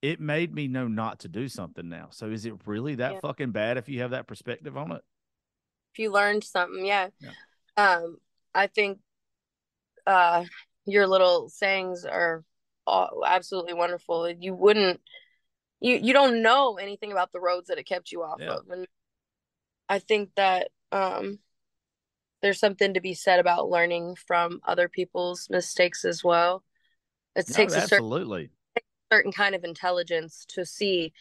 it made me know not to do something now. So is it really that fucking bad if you have that perspective on it? If you learned something, yeah. I think your little sayings are absolutely wonderful. You don't know anything about the roads that it kept you off of. And I think that there's something to be said about learning from other people's mistakes as well. It takes a certain kind of intelligence to see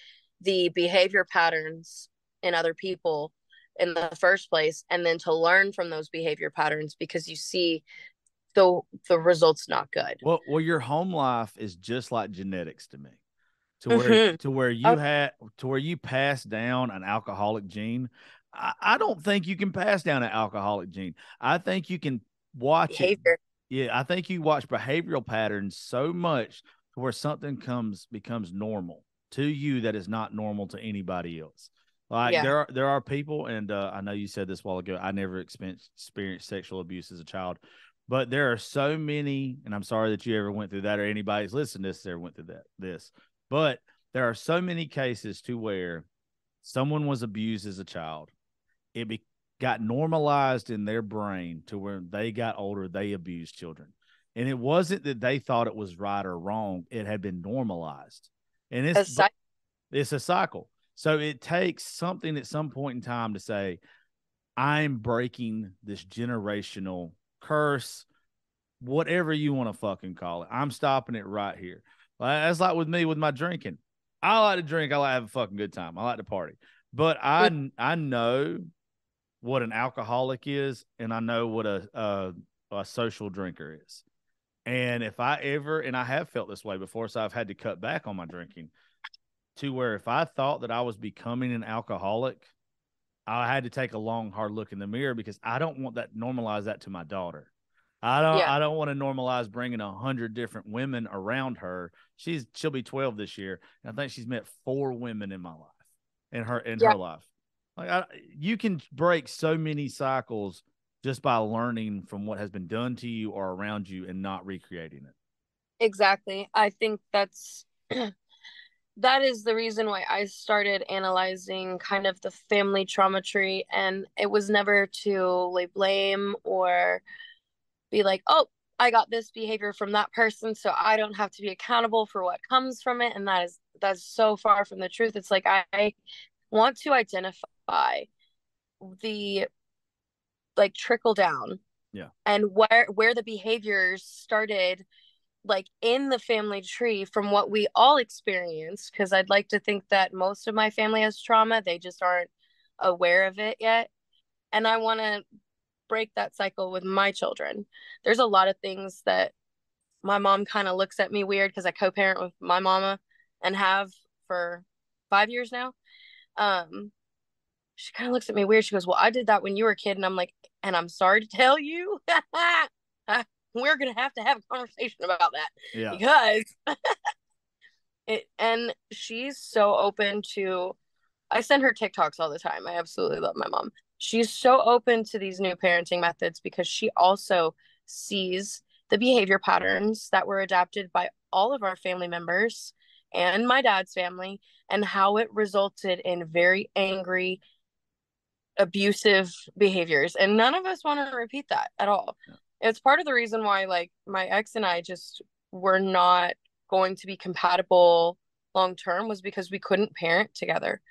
the behavior patterns in other people in the first place, and then to learn from those behavior patterns because you see the results not good. Well, your home life is just like genetics to me. To where you pass down an alcoholic gene. I don't think you can pass down an alcoholic gene. I think you can watch behavior. I think you watch behavioral patterns so much to where something becomes normal to you that is not normal to anybody else. Like there are people, and I know you said this a while ago. I never experienced sexual abuse as a child, but there are so many, and I'm sorry that you ever went through that or anybody's listening to this ever went through this. But there are so many cases to where someone was abused as a child. It got normalized in their brain to where they got older, they abused children. And it wasn't that they thought it was right or wrong. It had been normalized. And it's a cycle. So it takes something at some point in time to say, I'm breaking this generational curse, whatever you want to fucking call it. I'm stopping it right here. That's like with me with my drinking. I like to drink. I like to have a fucking good time. I like to party. But I know what an alcoholic is, and I know what a social drinker is. And if I ever, and I have felt this way before, so I've had to cut back on my drinking to where if I thought that I was becoming an alcoholic, I had to take a long, hard look in the mirror because I don't want that normalize that to my daughter. I don't want to normalize bringing 100 different women around her. She'll be 12 this year, and I think she's met 4 women in my life, in her life. Like you can break so many cycles just by learning from what has been done to you or around you and not recreating it. Exactly. I think that is the reason why I started analyzing kind of the family trauma tree, and it was never to lay blame or be like, oh, I got this behavior from that person, so I don't have to be accountable for what comes from it. And that's so far from the truth. It's like I want to identify the like trickle down, and where the behaviors started like in the family tree from what we all experience, because I'd like to think that most of my family has trauma, they just aren't aware of it yet. And I want to break that cycle with my children. There's a lot of things that my mom kind of looks at me weird because I co-parent with my mama and have for 5 years now. She kind of looks at me weird. She goes, "Well, I did that when you were a kid." And I'm like, "And I'm sorry to tell you, we're gonna have to have a conversation about that." Yeah. Because and she's so open to, I send her TikToks all the time. I absolutely love my mom. She's so open to these new parenting methods because she also sees the behavior patterns that were adapted by all of our family members and my dad's family, and how it resulted in very angry, abusive behaviors. And none of us want to repeat that at all. Yeah. It's part of the reason why, like, my ex and I just were not going to be compatible long term, was because we couldn't parent together.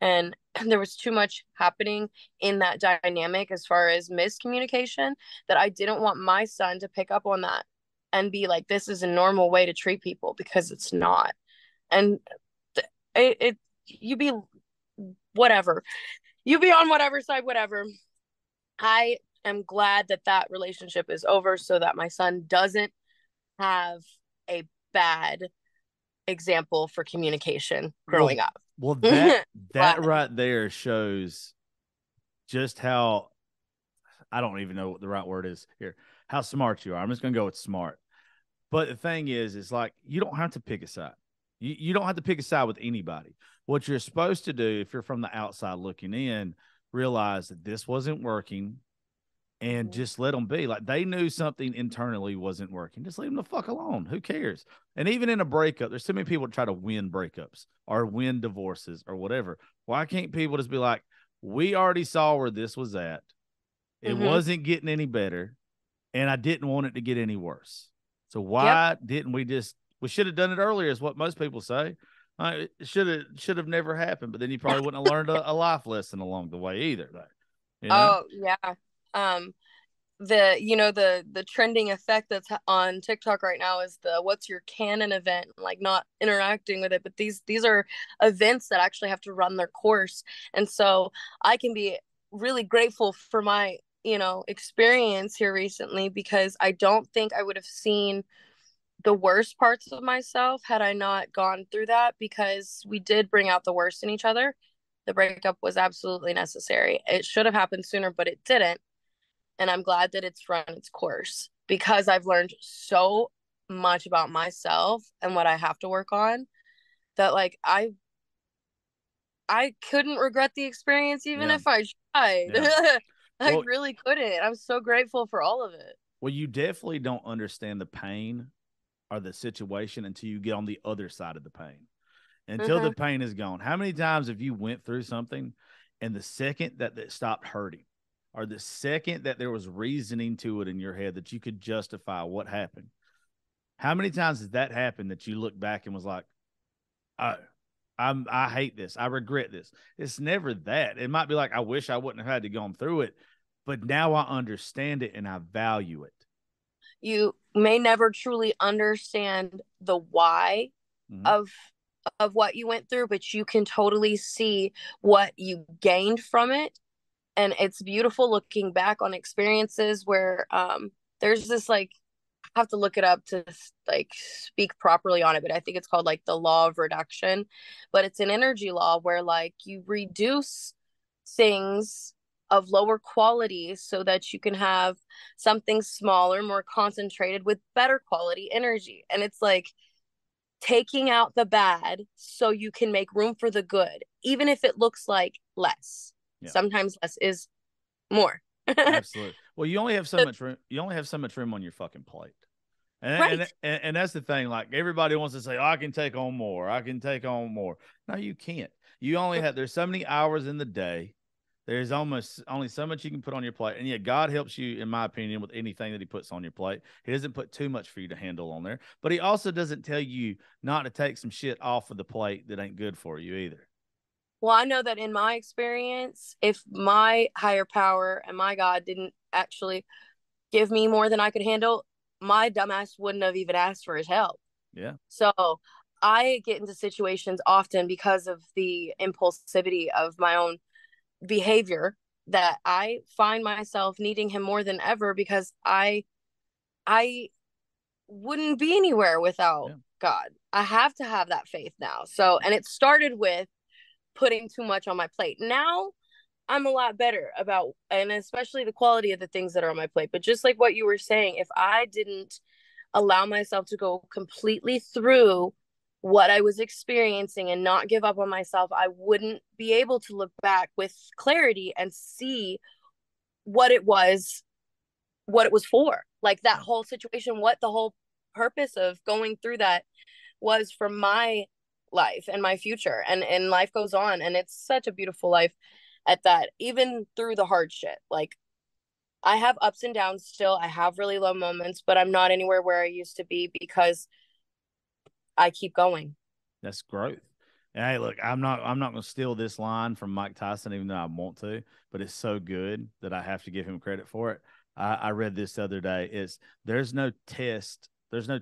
And there was too much happening in that dynamic as far as miscommunication, that I didn't want my son to pick up on that and be like, this is a normal way to treat people, because it's not. And you be whatever, you be on whatever side, whatever. I am glad that that relationship is over, so that my son doesn't have a bad example for communication growing up. Well, that right there shows just how, I don't even know what the right word is here, how smart you are. I'm just going to go with smart. But the thing is, it's like, you don't have to pick a side. You don't have to pick a side with anybody. What you're supposed to do, if you're from the outside looking in, realize that this wasn't working and just let them be. Like, they knew something internally wasn't working. Just leave them the fuck alone. Who cares? And even in a breakup, there's so many people that try to win breakups or win divorces or whatever. Why can't people just be like, we already saw where this was at. It wasn't getting any better, and I didn't want it to get any worse. So why didn't we should have done it earlier, is what most people say. It should have never happened, but then you probably wouldn't have learned a life lesson along the way either. You know? Oh yeah. The trending effect that's on TikTok right now is the what's your canon event, like not interacting with it, but these are events that actually have to run their course. And so I can be really grateful for my, experience here recently, because I don't think I would have seen the worst parts of myself had I not gone through that, because we did bring out the worst in each other. The breakup was absolutely necessary. It should have happened sooner, but it didn't. And I'm glad that it's run its course, because I've learned so much about myself and what I have to work on, that like I couldn't regret the experience even if I tried. Yeah. I really couldn't. I'm so grateful for all of it. Well, you definitely don't understand the pain or the situation until you get on the other side of the pain. Until the pain is gone. How many times have you went through something, and the second that it stopped hurting, or the second that there was reasoning to it in your head that you could justify what happened, how many times has that happened that you look back and was like, oh, I hate this, I regret this? It's never that. It might be like, I wish I wouldn't have had to go through it, but now I understand it and I value it. You may never truly understand the why of what you went through, but you can totally see what you gained from it. And it's beautiful looking back on experiences where there's this, like, I have to look it up to like speak properly on it, but I think it's called like the law of reduction. But it's an energy law where like you reduce things of lower quality so that you can have something smaller, more concentrated with better quality energy. And it's like taking out the bad so you can make room for the good, even if it looks like less. Yeah. Sometimes less is more. Absolutely. Well, you only have so much room. You only have so much room on your fucking plate. And that's the thing. Like, everybody wants to say, oh, I can take on more. I can take on more. No, you can't. You only have, there's so many hours in the day. There's almost only so much you can put on your plate. And yeah, God helps you, in my opinion, with anything that he puts on your plate. He doesn't put too much for you to handle on there, but he also doesn't tell you not to take some shit off of the plate that ain't good for you either. Well, I know that in my experience, if my higher power and my God didn't actually give me more than I could handle, my dumbass wouldn't have even asked for his help. Yeah. So I get into situations often because of the impulsivity of my own behavior that I find myself needing him more than ever because I wouldn't be anywhere without God. I have to have that faith now. So, and it started with putting too much on my plate. Now I'm a lot better about, and especially the quality of the things that are on my plate. But just like what you were saying, if I didn't allow myself to go completely through what I was experiencing and not give up on myself, I wouldn't be able to look back with clarity and see what it was for. Like that whole situation, what the whole purpose of going through that was for my life and my future. And life goes on, and it's such a beautiful life at that, even through the hard shit. Like I have ups and downs still. I have really low moments, but I'm not anywhere where I used to be because I keep going. That's growth. And hey, look, I'm not going to steal this line from Mike Tyson, even though I want to, but it's so good that I have to give him credit for it. I read this the other day. There's no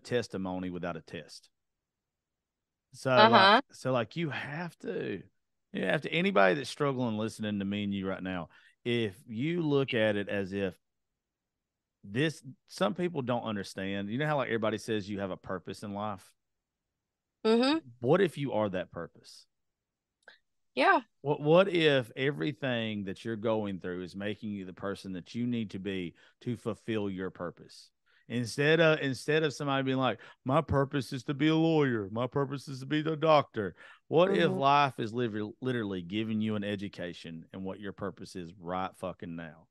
testimony without a test. So you have to, anybody that's struggling listening to me and you right now, if you look at it as if some people don't understand, you know how like everybody says you have a purpose in life. Mm-hmm. What if you are that purpose? Yeah. What if everything that you're going through is making you the person that you need to be to fulfill your purpose? Instead of somebody being like, my purpose is to be a lawyer, my purpose is to be the doctor. What if life is literally giving you an education and what your purpose is right fucking now?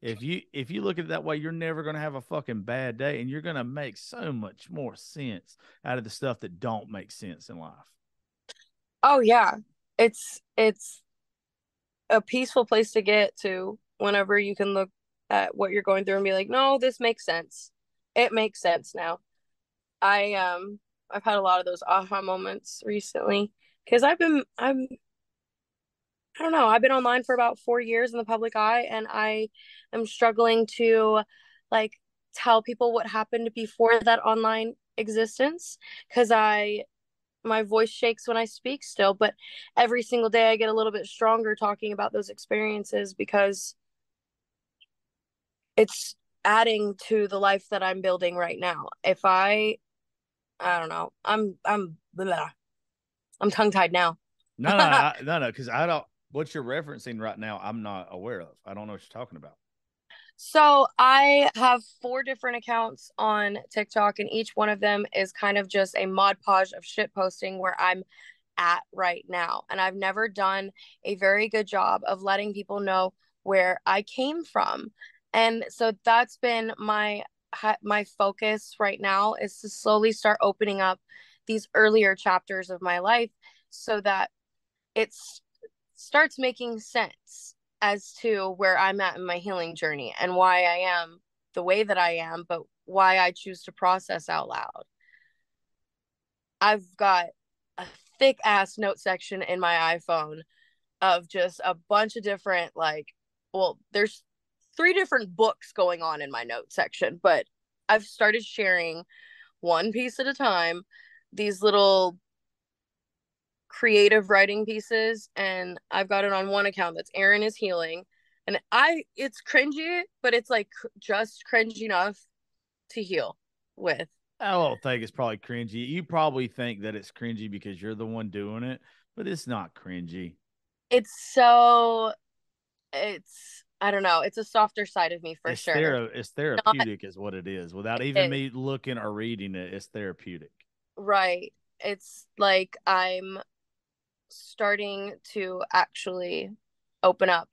If you look at it that way, you're never going to have a fucking bad day, and you're going to make so much more sense out of the stuff that don't make sense in life. Oh yeah. It's a peaceful place to get to whenever you can look at what you're going through and be like, no, this makes sense. It makes sense now. I've had a lot of those aha moments recently because I don't know, I've been online for about 4 years in the public eye, and I am struggling to like tell people what happened before that online existence because my voice shakes when I speak still, but every single day I get a little bit stronger talking about those experiences because it's adding to the life that I'm building right now. If I don't know, I'm tongue tied now. No, because I don't. What you're referencing right now, I'm not aware of. I don't know what you're talking about. So I have 4 different accounts on TikTok, and each one of them is kind of just a mod podge of shit posting where I'm at right now. And I've never done a very good job of letting people know where I came from. And so that's been my focus right now, is to slowly start opening up these earlier chapters of my life so that it starts making sense as to where I'm at in my healing journey and why I am the way that I am, but why I choose to process out loud. I've got a thick ass note section in my iPhone of just a bunch of different, there's 3 different books going on in my note section, but I've started sharing one piece at a time, these little creative writing pieces, and I've got it on one account that's Aaryn is Healing, and it's cringy, but it's like just cringe enough to heal with. I don't think it's probably cringy. You probably think that it's cringy because you're the one doing it, but it's not cringy. It's I don't know, it's a softer side of me for sure. It's therapeutic is what it is. Without even me looking or reading it, it's therapeutic. Right. It's like I'm starting to actually open up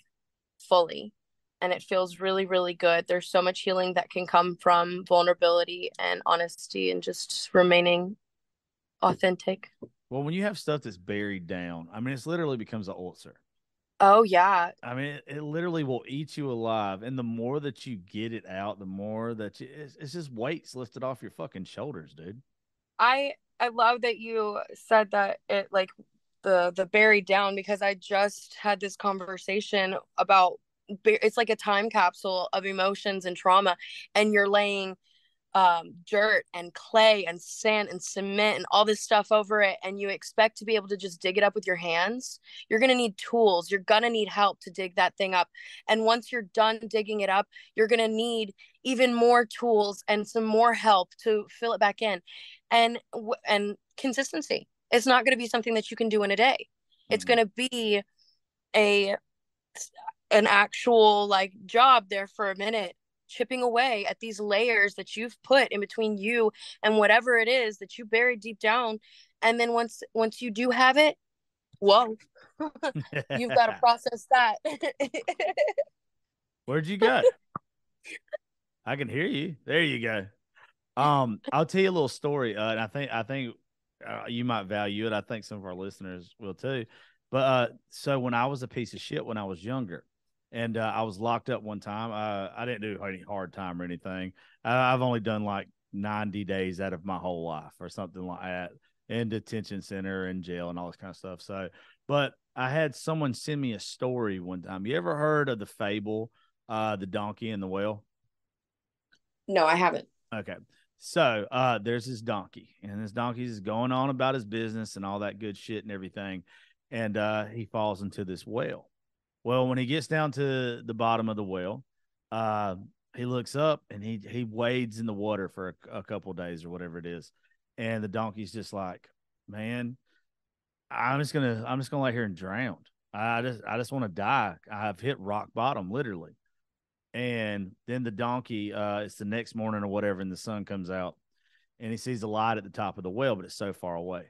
fully, and it feels really, really good. There's so much healing that can come from vulnerability and honesty and just remaining authentic. Well, when you have stuff that's buried down, I mean, it's literally becomes an ulcer. Oh yeah. I mean, it literally will eat you alive. And the more that you get it out, the more that it's just weights lifted off your fucking shoulders, dude. I love that you said that, it like the buried down, because I just had this conversation about it's like a time capsule of emotions and trauma, and you're laying dirt and clay and sand and cement and all this stuff over it, and you expect to be able to just dig it up with your hands, you're going to need tools. You're going to need help to dig that thing up. And once you're done digging it up, you're going to need even more tools and some more help to fill it back in. And consistency. It's not going to be something that you can do in a day. It's going to be a an actual like job there for a minute, chipping away at these layers that you've put in between you and whatever it is that you buried deep down. And then once you do have it, whoa, you've got to process that. Where'd you go? I can hear you. There you go. I'll tell you a little story, and I think you might value it. I think some of our listeners will too. But so when I was a piece of shit when I was younger, and I was locked up one time, I didn't do any hard time or anything. I've only done like 90 days out of my whole life or something like that in detention center and jail and all this kind of stuff. So, but I had someone send me a story one time. You ever heard of the fable, the donkey and the whale? No, I haven't. Okay. So there's this donkey, and this donkey is going on about his business and all that good shit and everything. And he falls into this well. Well, when he gets down to the bottom of the well, he looks up and he wades in the water for a couple of days or whatever it is. And the donkey's just like, man, I'm just gonna lay here and drown. I just want to die. I've hit rock bottom, literally. And then the donkey, it's the next morning or whatever, and the sun comes out, and he sees a light at the top of the well, but it's so far away.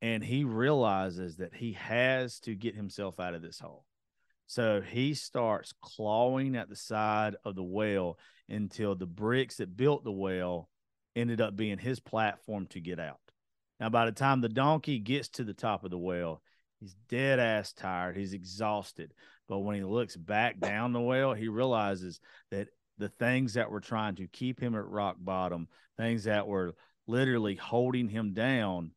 And he realizes that he has to get himself out of this hole. So he starts clawing at the side of the well until the bricks that built the well ended up being his platform to get out. Now, by the time the donkey gets to the top of the well, he's dead ass tired. He's exhausted. But when he looks back down the well, he realizes that the things that were trying to keep him at rock bottom, things that were literally holding him down,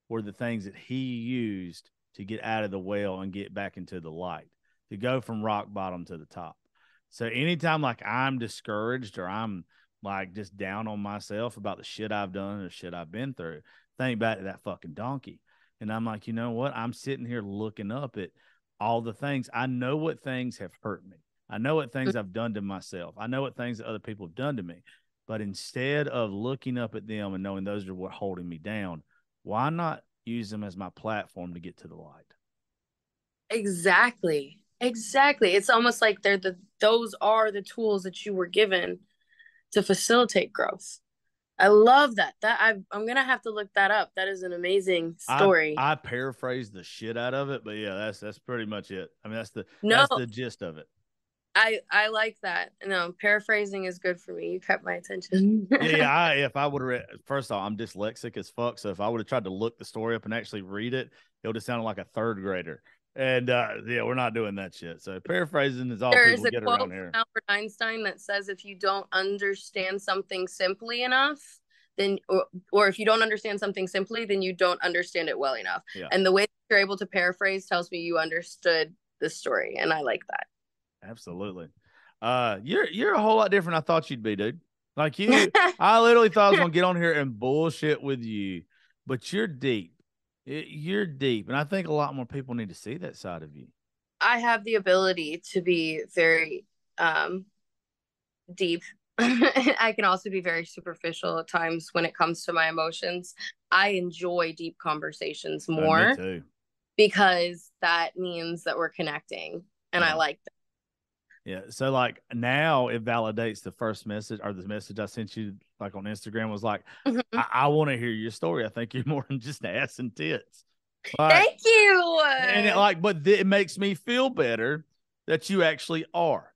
were the things that he used to get out of the well and get back into the light, to go from rock bottom to the top. So anytime like I'm discouraged or I'm like just down on myself about the shit I've done or the shit I've been through, think back to that fucking donkey. And I'm like, you know what? I'm sitting here looking up at all the things. I know what things have hurt me. I know what things I've done to myself. I know what things that other people have done to me. But instead of looking up at them and knowing those are what holding me down, why not use them as my platform to get to the light? Exactly. It's almost like those are the tools that you were given to facilitate growth. I love that. I'm gonna have to look that up. That is an amazing story. I paraphrased the shit out of it, but yeah, that's pretty much it. I mean, that's the gist of it. I like that. No, paraphrasing is good for me. You kept my attention. If I would have first of all, I'm dyslexic as fuck, so if I would have tried to look the story up and actually read it, it would have sounded like a third grader. And we're not doing that shit. So paraphrasing is all people get around here. There's a quote from Albert Einstein that says, if you don't understand something simply enough, then or if you don't understand something simply, then you don't understand it well enough. Yeah. And the way that you're able to paraphrase tells me you understood the story, and I like that. Absolutely. You're a whole lot different I thought you'd be, dude. Like you, I literally thought I was gonna get on here and bullshit with you, but you're deep. You're deep, and I think a lot more people need to see that side of you. I have the ability to be very deep. I can also be very superficial at times when it comes to my emotions. I enjoy deep conversations more. Me too. Because that means that we're connecting, and I like that. Yeah. So like now it validates the first message or the message I sent you like on Instagram was like, I want to hear your story. I think you're more than just ass and tits. Like, thank you. And it makes me feel better that you actually are.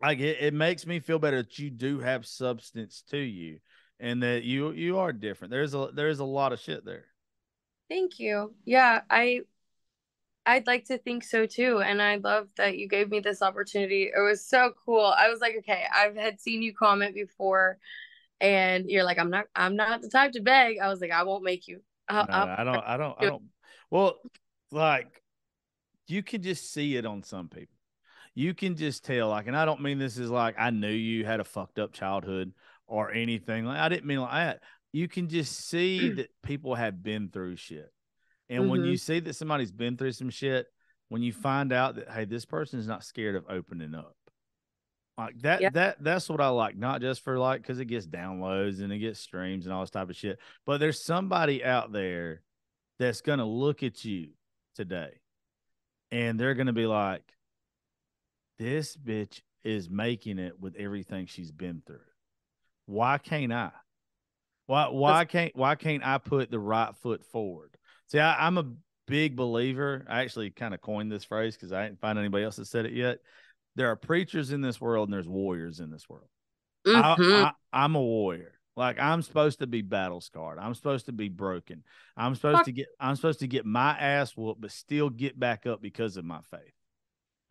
Like it makes me feel better that you do have substance to you and that you are different. There's a lot of shit there. Thank you. Yeah, I'd like to think so too. And I love that you gave me this opportunity. It was so cool. I was like, okay, I've had seen you comment before and you're like, I'm not the type to beg. I was like, I won't make you. I don't. Well, like you can just see it on some people. You can just tell, like, and I don't mean this is like I knew you had a fucked up childhood or anything. Like, I didn't mean like that. You can just see that people have been through shit. And when you see that somebody's been through some shit, when you find out that, hey, this person is not scared of opening up. Like that's what I like, not just for like, because it gets downloads and it gets streams and all this type of shit. But there's somebody out there that's gonna look at you today and they're gonna be like, this bitch is making it with everything she's been through. Why can't I? Why can't I put the right foot forward? See, I'm a big believer. I actually kind of coined this phrase because I didn't find anybody else that said it yet. There are preachers in this world and there's warriors in this world. I'm a warrior. Like, I'm supposed to be battle scarred. I'm supposed to be broken. I'm supposed to get my ass whooped, but still get back up because of my faith.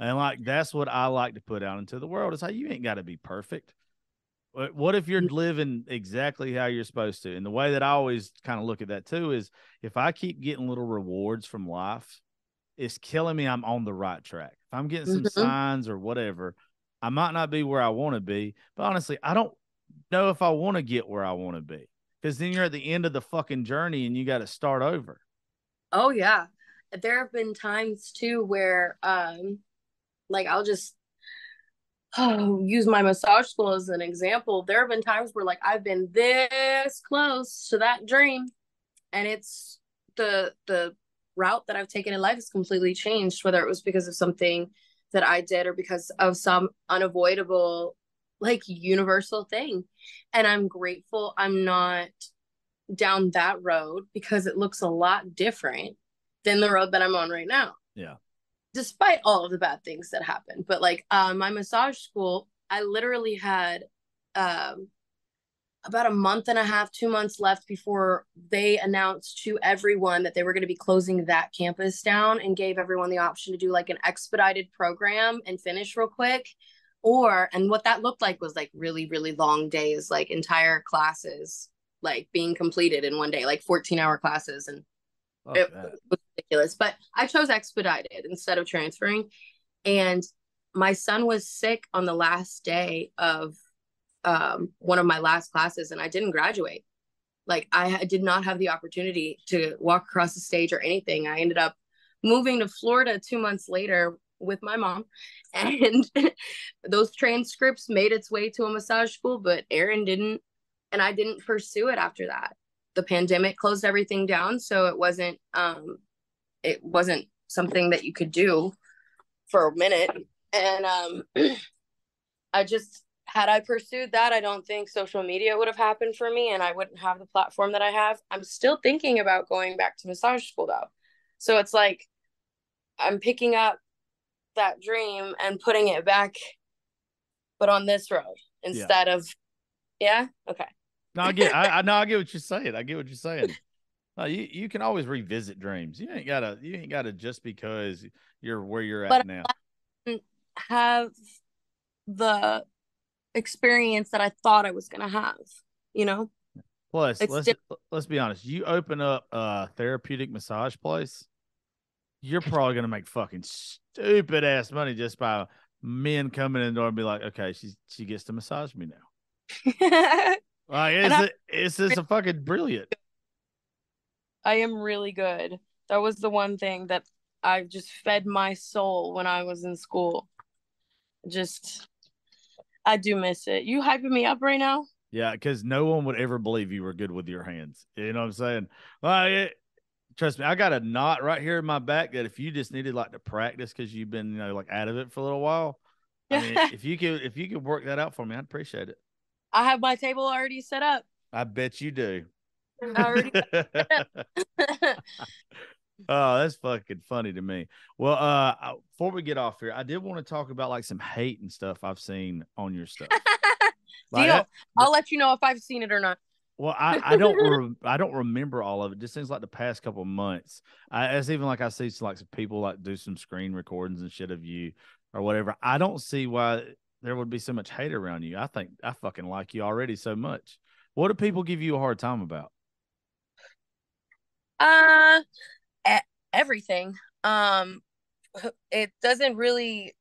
And like, that's what I like to put out into the world. Is how you ain't got to be perfect. What if you're living exactly how you're supposed to? And the way that I always kind of look at that too is, if I keep getting little rewards from life, it's killing me. I'm on the right track. If I'm getting some signs or whatever, I might not be where I want to be. But honestly, I don't know if I want to get where I want to be, because then you're at the end of the fucking journey and you got to start over. Oh yeah. There have been times too where like I'll just use my massage school as an example. There have been times where like I've been this close to that dream, and it's the route that I've taken in life has completely changed, whether it was because of something that I did or because of some unavoidable, like, universal thing. And I'm grateful I'm not down that road, because it looks a lot different than the road that I'm on right now. Yeah. Despite all of the bad things that happened. But like my massage school, I literally had about a month and a half, 2 months left before they announced to everyone that they were going to be closing that campus down, and gave everyone the option to do like an expedited program and finish real quick. And what that looked like was like really, really long days, like entire classes, like being completed in one day, like 14-hour classes. And it was ridiculous. But I chose expedited instead of transferring. And my son was sick on the last day of one of my last classes, and I didn't graduate. Like, I did not have the opportunity to walk across the stage or anything. I ended up moving to Florida 2 months later with my mom, and those transcripts made its way to a massage school, but Aaryn didn't, and I didn't pursue it after that. The pandemic closed everything down, so it wasn't something that you could do for a minute. And had I pursued that, I don't think social media would have happened for me, and I wouldn't have the platform that I have. I'm still thinking about going back to massage school though. So it's like I'm picking up that dream and putting it back, but on this road instead of, okay. No, I get what you're saying. I get what you're saying. No, you can always revisit dreams. You ain't gotta just because you're where you're at now. I have the experience that I thought I was gonna have, Plus, let's be honest. You open up a therapeutic massage place, you're probably gonna make fucking stupid ass money just by men coming in the door and be like, okay, she gets to massage me now. Like, it's just a fucking brilliant. I am really good. That was the one thing that I just fed my soul when I was in school. I do miss it. You hyping me up right now? Yeah, because no one would ever believe you were good with your hands. You know what I'm saying? Like, trust me, I got a knot right here in my back that if you just needed like to practice because you've been, like out of it for a little while. I mean, if you could work that out for me, I'd appreciate it. I have my table already set up. I bet you do. Already. Oh, that's fucking funny to me. Well, before we get off here, I did want to talk about like some hate and stuff I've seen on your stuff. Deal. I'll let you know if I've seen it or not. Well, I don't remember all of it. Just seems like the past couple of months. It's even like I see some people like do some screen recordings and shit of you or whatever. I don't see why there would be so much hate around you. I think I fucking like you already so much. What do people give you a hard time about? Everything. It doesn't really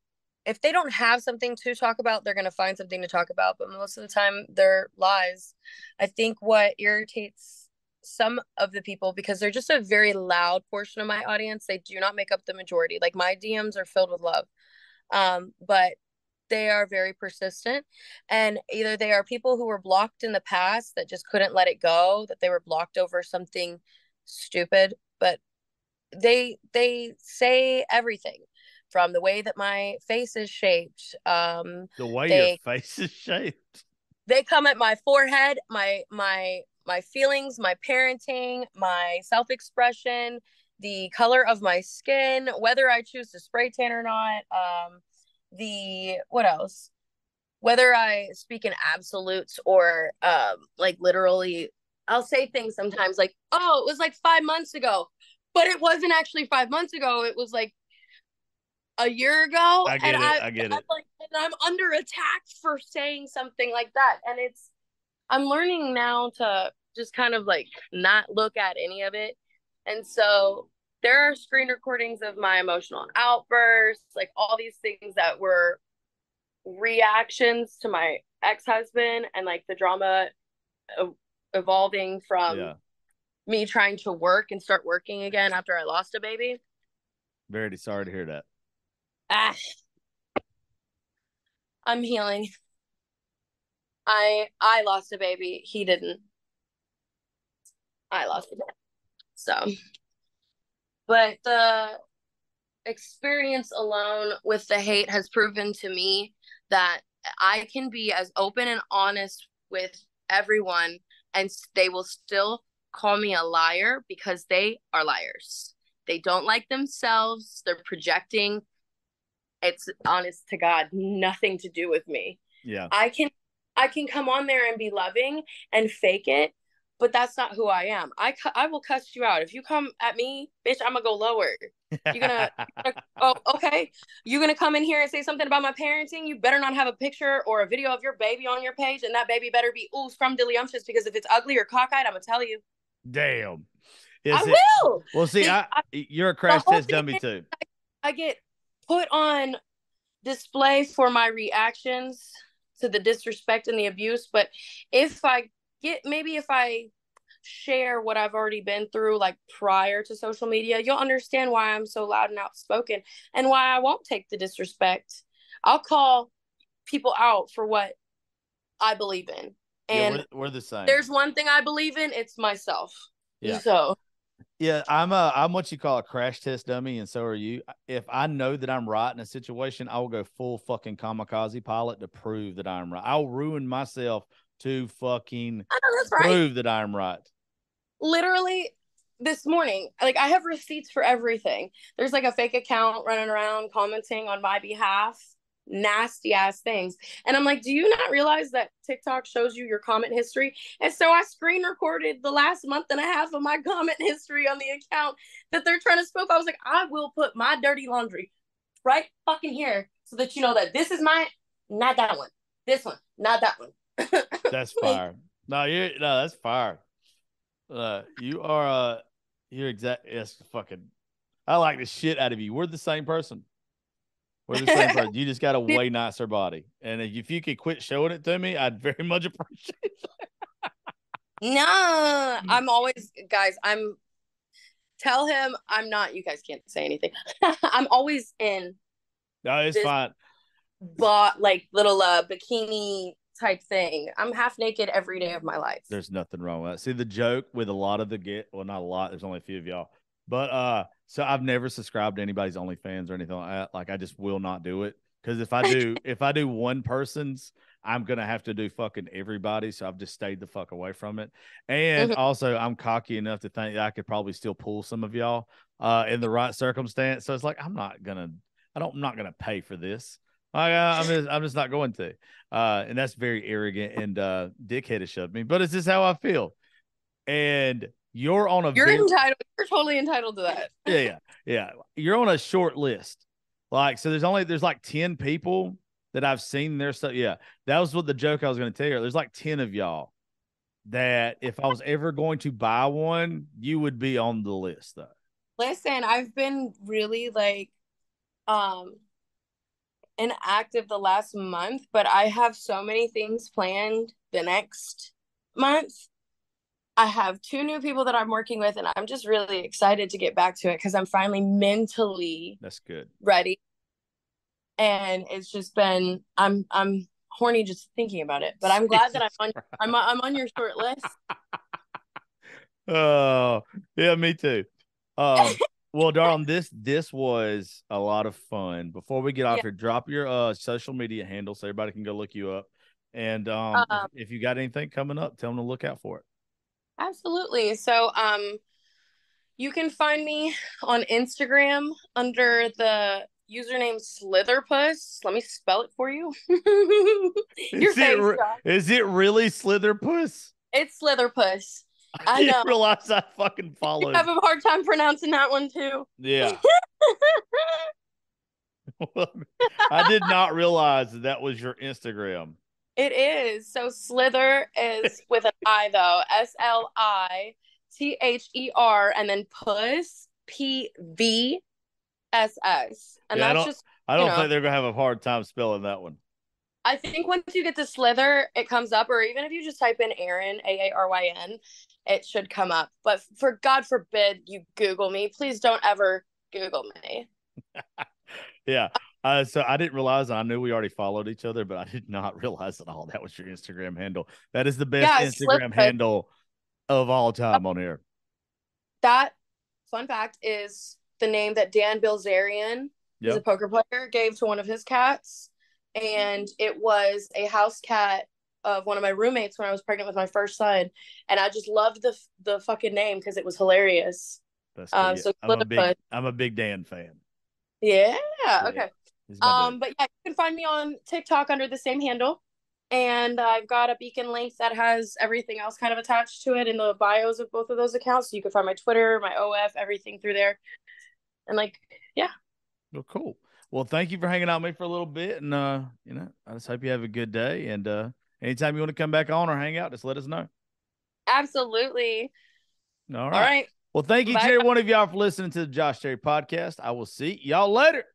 if they don't have something to talk about, they're going to find something to talk about. But most of the time, they're lies. I think what irritates some of the people, because they're just a very loud portion of my audience, they do not make up the majority. Like, my DMs are filled with love. But they are very persistent, and either they are people who were blocked in the past that just couldn't let it go, that they were blocked over something stupid, but they say everything from the way that my face is shaped. The way your They face is shaped. they come at my forehead, my feelings, my parenting, my self-expression, the color of my skin, whether I choose to spray tan or not. The what else? Whether I speak in absolutes or like literally, I'll say things sometimes like, "Oh, it was like 5 months ago," but it wasn't actually 5 months ago. It was like a year ago. I get it. I get it. And I'm under attack for saying something like that, and I'm learning now to just kind of like not look at any of it, and so there are screen recordings of my emotional outbursts, like all these things that were reactions to my ex-husband, and like the drama evolving from me trying to work and start working again after I lost a baby. Very sorry to hear that. I'm healing. I lost a baby. He didn't. I lost a baby. So, but the experience alone with the hate has proven to me that I can be as open and honest with everyone, and they will still call me a liar because they are liars. They don't like themselves. They're projecting. It's honest to God, nothing to do with me. Yeah. I can come on there and be loving and fake it, but that's not who I am. I will cuss you out. If you come at me, bitch, I'm gonna go lower. You're gonna oh, okay. You're gonna come in here and say something about my parenting. You better not have a picture or a video of your baby on your page, and that baby better be scrumdiddlyumptious, because if it's ugly or cockeyed, I'm gonna tell you. Damn. Will. Well, see, you're a crash test dummy too. I get put on display for my reactions to the disrespect and the abuse, but if I share what I've already been through, like prior to social media, you'll understand why I'm so loud and outspoken, and why I won't take the disrespect. I'll call people out for what I believe in, and we're the same. There's one thing I believe in, it's myself. Yeah. So yeah, I'm what you call a crash test dummy, and so are you. If I know that I'm right in a situation, I will go full fucking kamikaze pilot to prove that I'm right. I'll ruin myself to fucking prove that I'm right. Literally this morning, like, I have receipts for everything. There's like a fake account running around commenting on my behalf, nasty ass things. And I'm like, do you not realize that TikTok shows you your comment history? And so I screen recorded the last month and a half of my comment history on the account that they're trying to spoof. I was like, I will put my dirty laundry right fucking here so that you know that this is mine, not that one. This one, not that one. That's fire. No, that's fire. You are you're exact. Yes, fucking. I like the shit out of you. We're the same person. We're the same person. You just got a way nicer body, and if you could quit showing it to me, I'd very much appreciate it. No, I'm always, guys. Tell him I'm not. You guys can't say anything. I'm always in. No, it's fine. But like little bikini type thing. I'm half naked every day of my life. There's nothing wrong with that. See, the joke with a lot of well, not a lot. There's only a few of y'all, but so I've never subscribed to anybody's OnlyFans or anything like that. Like, I just will not do it, because if I do one person's, I'm gonna have to do fucking everybody. So I've just stayed the fuck away from it. And also, I'm cocky enough to think that I could probably still pull some of y'all in the right circumstance. So it's like, I'm not gonna pay for this. I'm just not going to. And that's very arrogant and dickheadish of me, but it's just how I feel. And you're entitled. You're totally entitled to that. Yeah. You're on a short list. Like, so there's like 10 people that I've seen their stuff. Yeah. That was what the joke I was going to tell you. There's like 10 of y'all that if I was ever going to buy one, you would be on the list though. Listen, I've been really like, inactive the last month, but I have so many things planned the next month. I have 2 new people that I'm working with, and I'm just really excited to get back to it because I'm finally mentally That's good. ready. And it's just been I'm horny just thinking about it. But I'm glad that I'm on your short list. Oh, yeah, me too. Well, darling, this was a lot of fun. Before we get off here, drop your social media handle so everybody can go look you up. And if you got anything coming up, tell them to look out for it. Absolutely. So you can find me on Instagram under the username Slitherpuss. Let me spell it for you. Your face, is it really Slitherpuss? It's Slitherpuss. I know. Didn't realize I fucking followed. I have a hard time pronouncing that one too. Yeah. I did not realize that was your Instagram. It is. So Slither is with an I though. SLITHER and then Puss PVSS. And yeah, that's I don't think they're gonna have a hard time spelling that one. I think once you get to Slither, it comes up, or even if you just type in Aaryn, AARYN, it should come up. But for God forbid you Google me, please don't ever Google me. Yeah. So I didn't realize, I knew we already followed each other, but I did not realize at all that was your Instagram handle. That is the best Instagram handle of all time on here. That, fun fact, is the name that Dan Bilzerian, who's a poker player, gave to one of his cats. And it was a house cat of one of my roommates when I was pregnant with my first son. And I just loved the fucking name because it was hilarious. That's cool. So I'm a big Dan fan. Yeah. Okay. But yeah, you can find me on TikTok under the same handle. And I've got a beacon link that has everything else kind of attached to it in the bios of both of those accounts. So you can find my Twitter, my OF, everything through there. And yeah. Well, cool. Well, thank you for hanging out with me for a little bit. And, I just hope you have a good day. And anytime you want to come back on or hang out, just let us know. Absolutely. All right. Well, thank you to every one of y'all for listening to the Josh Terry podcast. I will see y'all later.